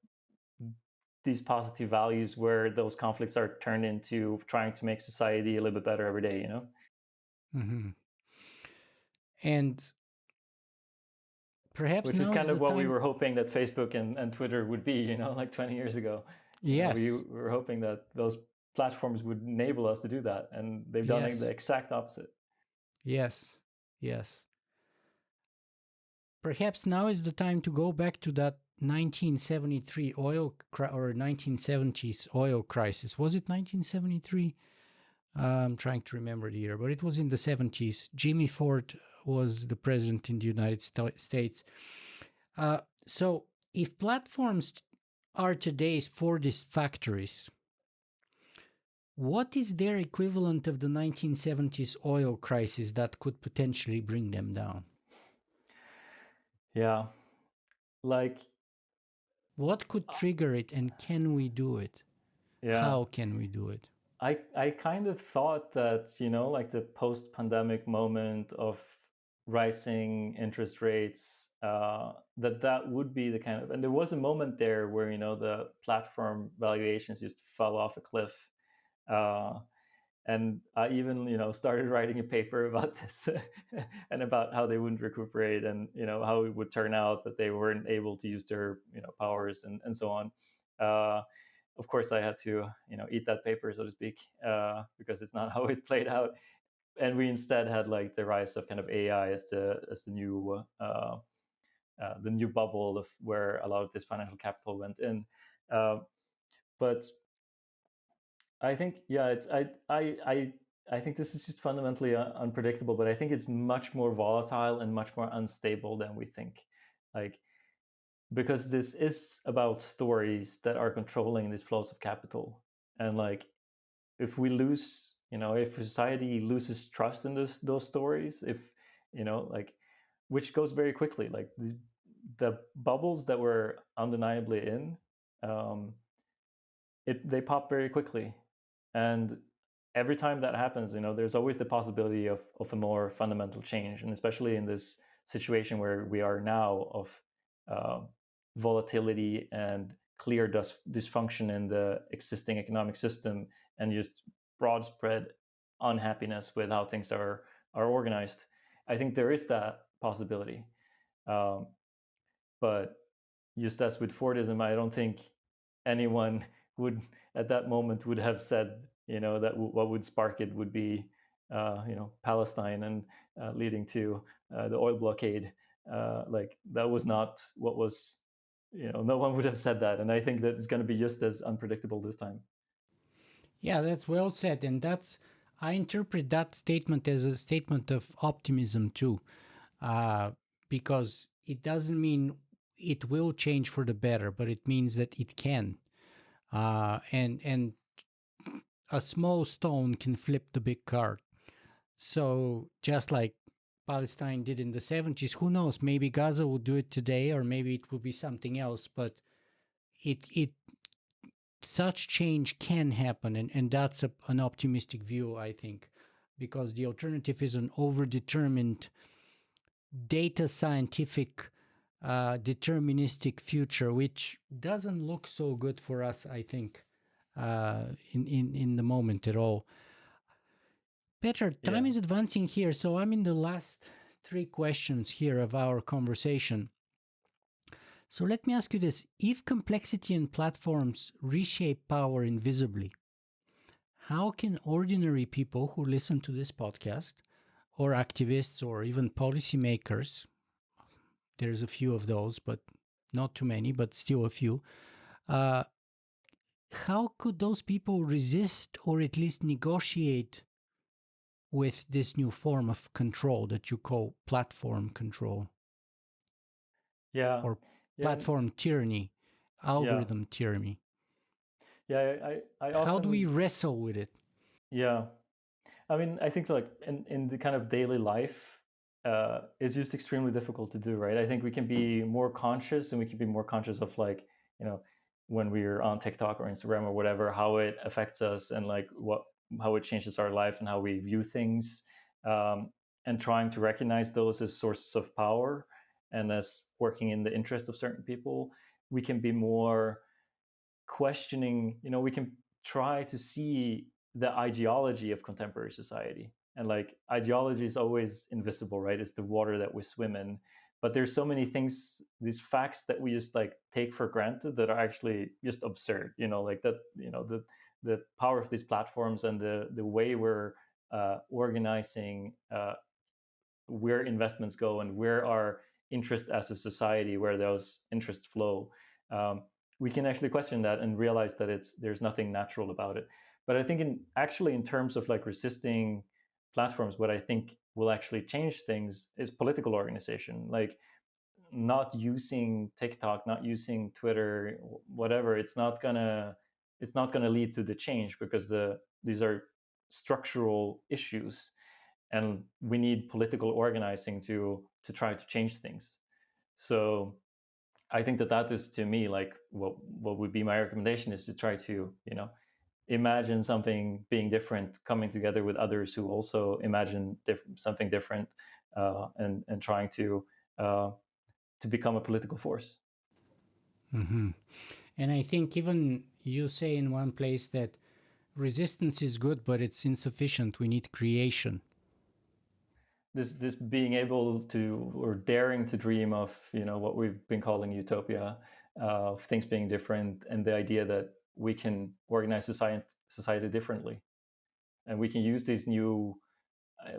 these positive values where those conflicts are turned into trying to make society a little bit better every day. Mm-hmm. And perhaps which is kind of what we were hoping that Facebook and Twitter would be, like 20 years ago. Yes. We were hoping that those platforms would enable us to do that, and they've done the exact opposite. Yes. Perhaps now is the time to go back to that 1973 or 1970s oil crisis. Was it 1973? I'm trying to remember the year, but it was in the 70s. Jimmy Ford was the president in the United States. So if platforms are today's Fordist factories, what is their equivalent of the 1970s oil crisis that could potentially bring them down? Yeah. Like, what could trigger it, and can we do it? Yeah. How can we do it? I kind of thought that, like the post-pandemic moment of rising interest rates, that would be the kind of, and there was a moment there where, the platform valuations just fell off a cliff. And I even, started writing a paper about this and about how they wouldn't recuperate, and, how it would turn out that they weren't able to use their, powers and so on. Of course, I had to, eat that paper, so to speak, because it's not how it played out. And we instead had like the rise of kind of AI as the new bubble of where a lot of this financial capital went in. But I think, I think this is just fundamentally unpredictable, but I think it's much more volatile and much more unstable than we think. Like, because this is about stories that are controlling these flows of capital. And like, if we lose, if society loses trust in those stories, if, like, which goes very quickly, like the bubbles that we're undeniably in, they pop very quickly. And every time that happens, there's always the possibility of a more fundamental change. And especially in this situation where we are now of volatility and clear dysfunction in the existing economic system, and just broad spread unhappiness with how things are organized, I think there is that possibility. But just as with Fordism, I don't think anyone would at that moment would have said, that what would spark it would be, Palestine and leading to the oil blockade. Like that was not what was, no one would have said that. And I think that it's going to be just as unpredictable this time. Yeah, that's well said. And I interpret that statement as a statement of optimism too, because it doesn't mean it will change for the better, but it means that it can. And a small stone can flip the big car. So just like Palestine did in the 70s, who knows? Maybe Gaza will do it today, or maybe it will be something else. But it such change can happen, and that's an optimistic view, I think, because the alternative is an overdetermined, data scientific, deterministic future, which doesn't look so good for us, I think, in the moment at all. Petter, time is advancing here, so I'm in the last 3 questions here of our conversation. So let me ask you this. If complexity and platforms reshape power invisibly, how can ordinary people who listen to this podcast, or activists, or even policymakers, there's a few of those, but not too many, but still a few, how could those people resist or at least negotiate with this new form of control that you call platform control? Or platform tyranny, algorithm tyranny. I often, how do we wrestle with it? Yeah, I mean, I think like in the kind of daily life, it's just extremely difficult to do, right? I think we can be more conscious, and we can be more conscious of like, when we're on TikTok or Instagram or whatever, how it affects us, and like how it changes our life and how we view things, and trying to recognize those as sources of power and as working in the interest of certain people. We can be more questioning, we can try to see the ideology of contemporary society. And like, ideology is always invisible, right? It's the water that we swim in. But there's so many things, these facts that we just like take for granted, that are actually just absurd, like that, the power of these platforms, and the way we're organizing where investments go, and where our interest as a society, where those interests flow. We can actually question that and realize that there's nothing natural about it. But I think in terms of like resisting platforms, what I think will actually change things is political organization. Like, not using TikTok, not using Twitter, whatever, it's not gonna lead to the change, because these are structural issues, and we need political organizing to try to change things. So I think that is, to me, like what would be my recommendation, is to try to imagine something being different, coming together with others who also imagine something different, and trying to become a political force. Mm-hmm. And I think even you say in one place that resistance is good, but it's insufficient. We need creation. This being able to, or daring to dream of, what we've been calling utopia, of things being different, and the idea that we can organize society differently, and we can use these new,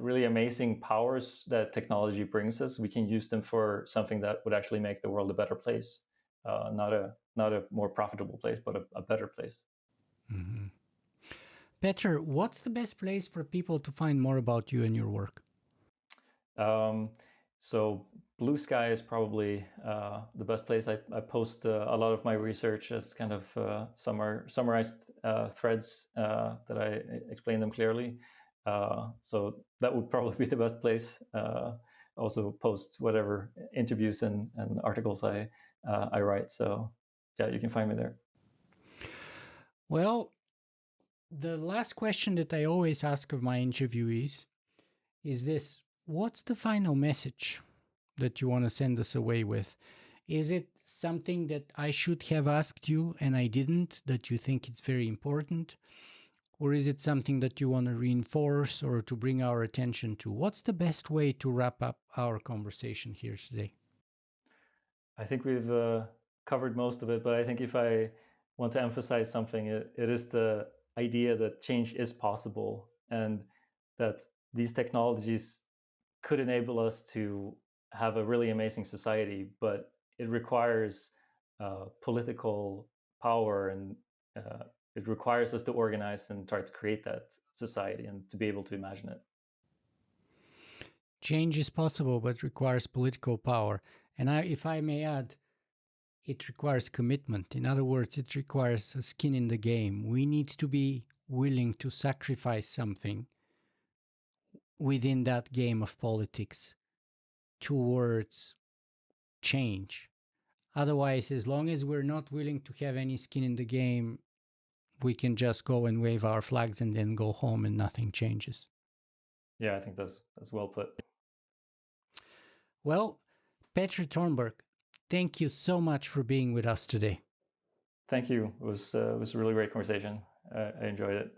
really amazing powers that technology brings us. We can use them for something that would actually make the world a better place, not a more profitable place, but a better place. Mm-hmm. Petter, what's the best place for people to find more about you and your work? So Blue Sky is probably the best place. I post a lot of my research as kind of summarized threads that I explain them clearly. So that would probably be the best place. Also post whatever interviews and articles I write. So yeah, you can find me there. Well, the last question that I always ask of my interviewees is this: what's the final message that you want to send us away with? Is it something that I should have asked you and I didn't, that you think it's very important? Or is it something that you want to reinforce or to bring our attention to? What's the best way to wrap up our conversation here today? I think we've covered most of it, but I think if I want to emphasize something, it is the idea that change is possible, and that these technologies could enable us to have a really amazing society, but it requires political power, and it requires us to organize and try to create that society and to be able to imagine it. Change is possible, but requires political power. And if I may add, it requires commitment. In other words, it requires a skin in the game. We need to be willing to sacrifice something within that game of politics towards change. Otherwise, as long as we're not willing to have any skin in the game, we can just go and wave our flags and then go home and nothing changes. Yeah, I think that's well put. Well, Petter Törnberg, thank you so much for being with us today. Thank you. It was a really great conversation. I enjoyed it.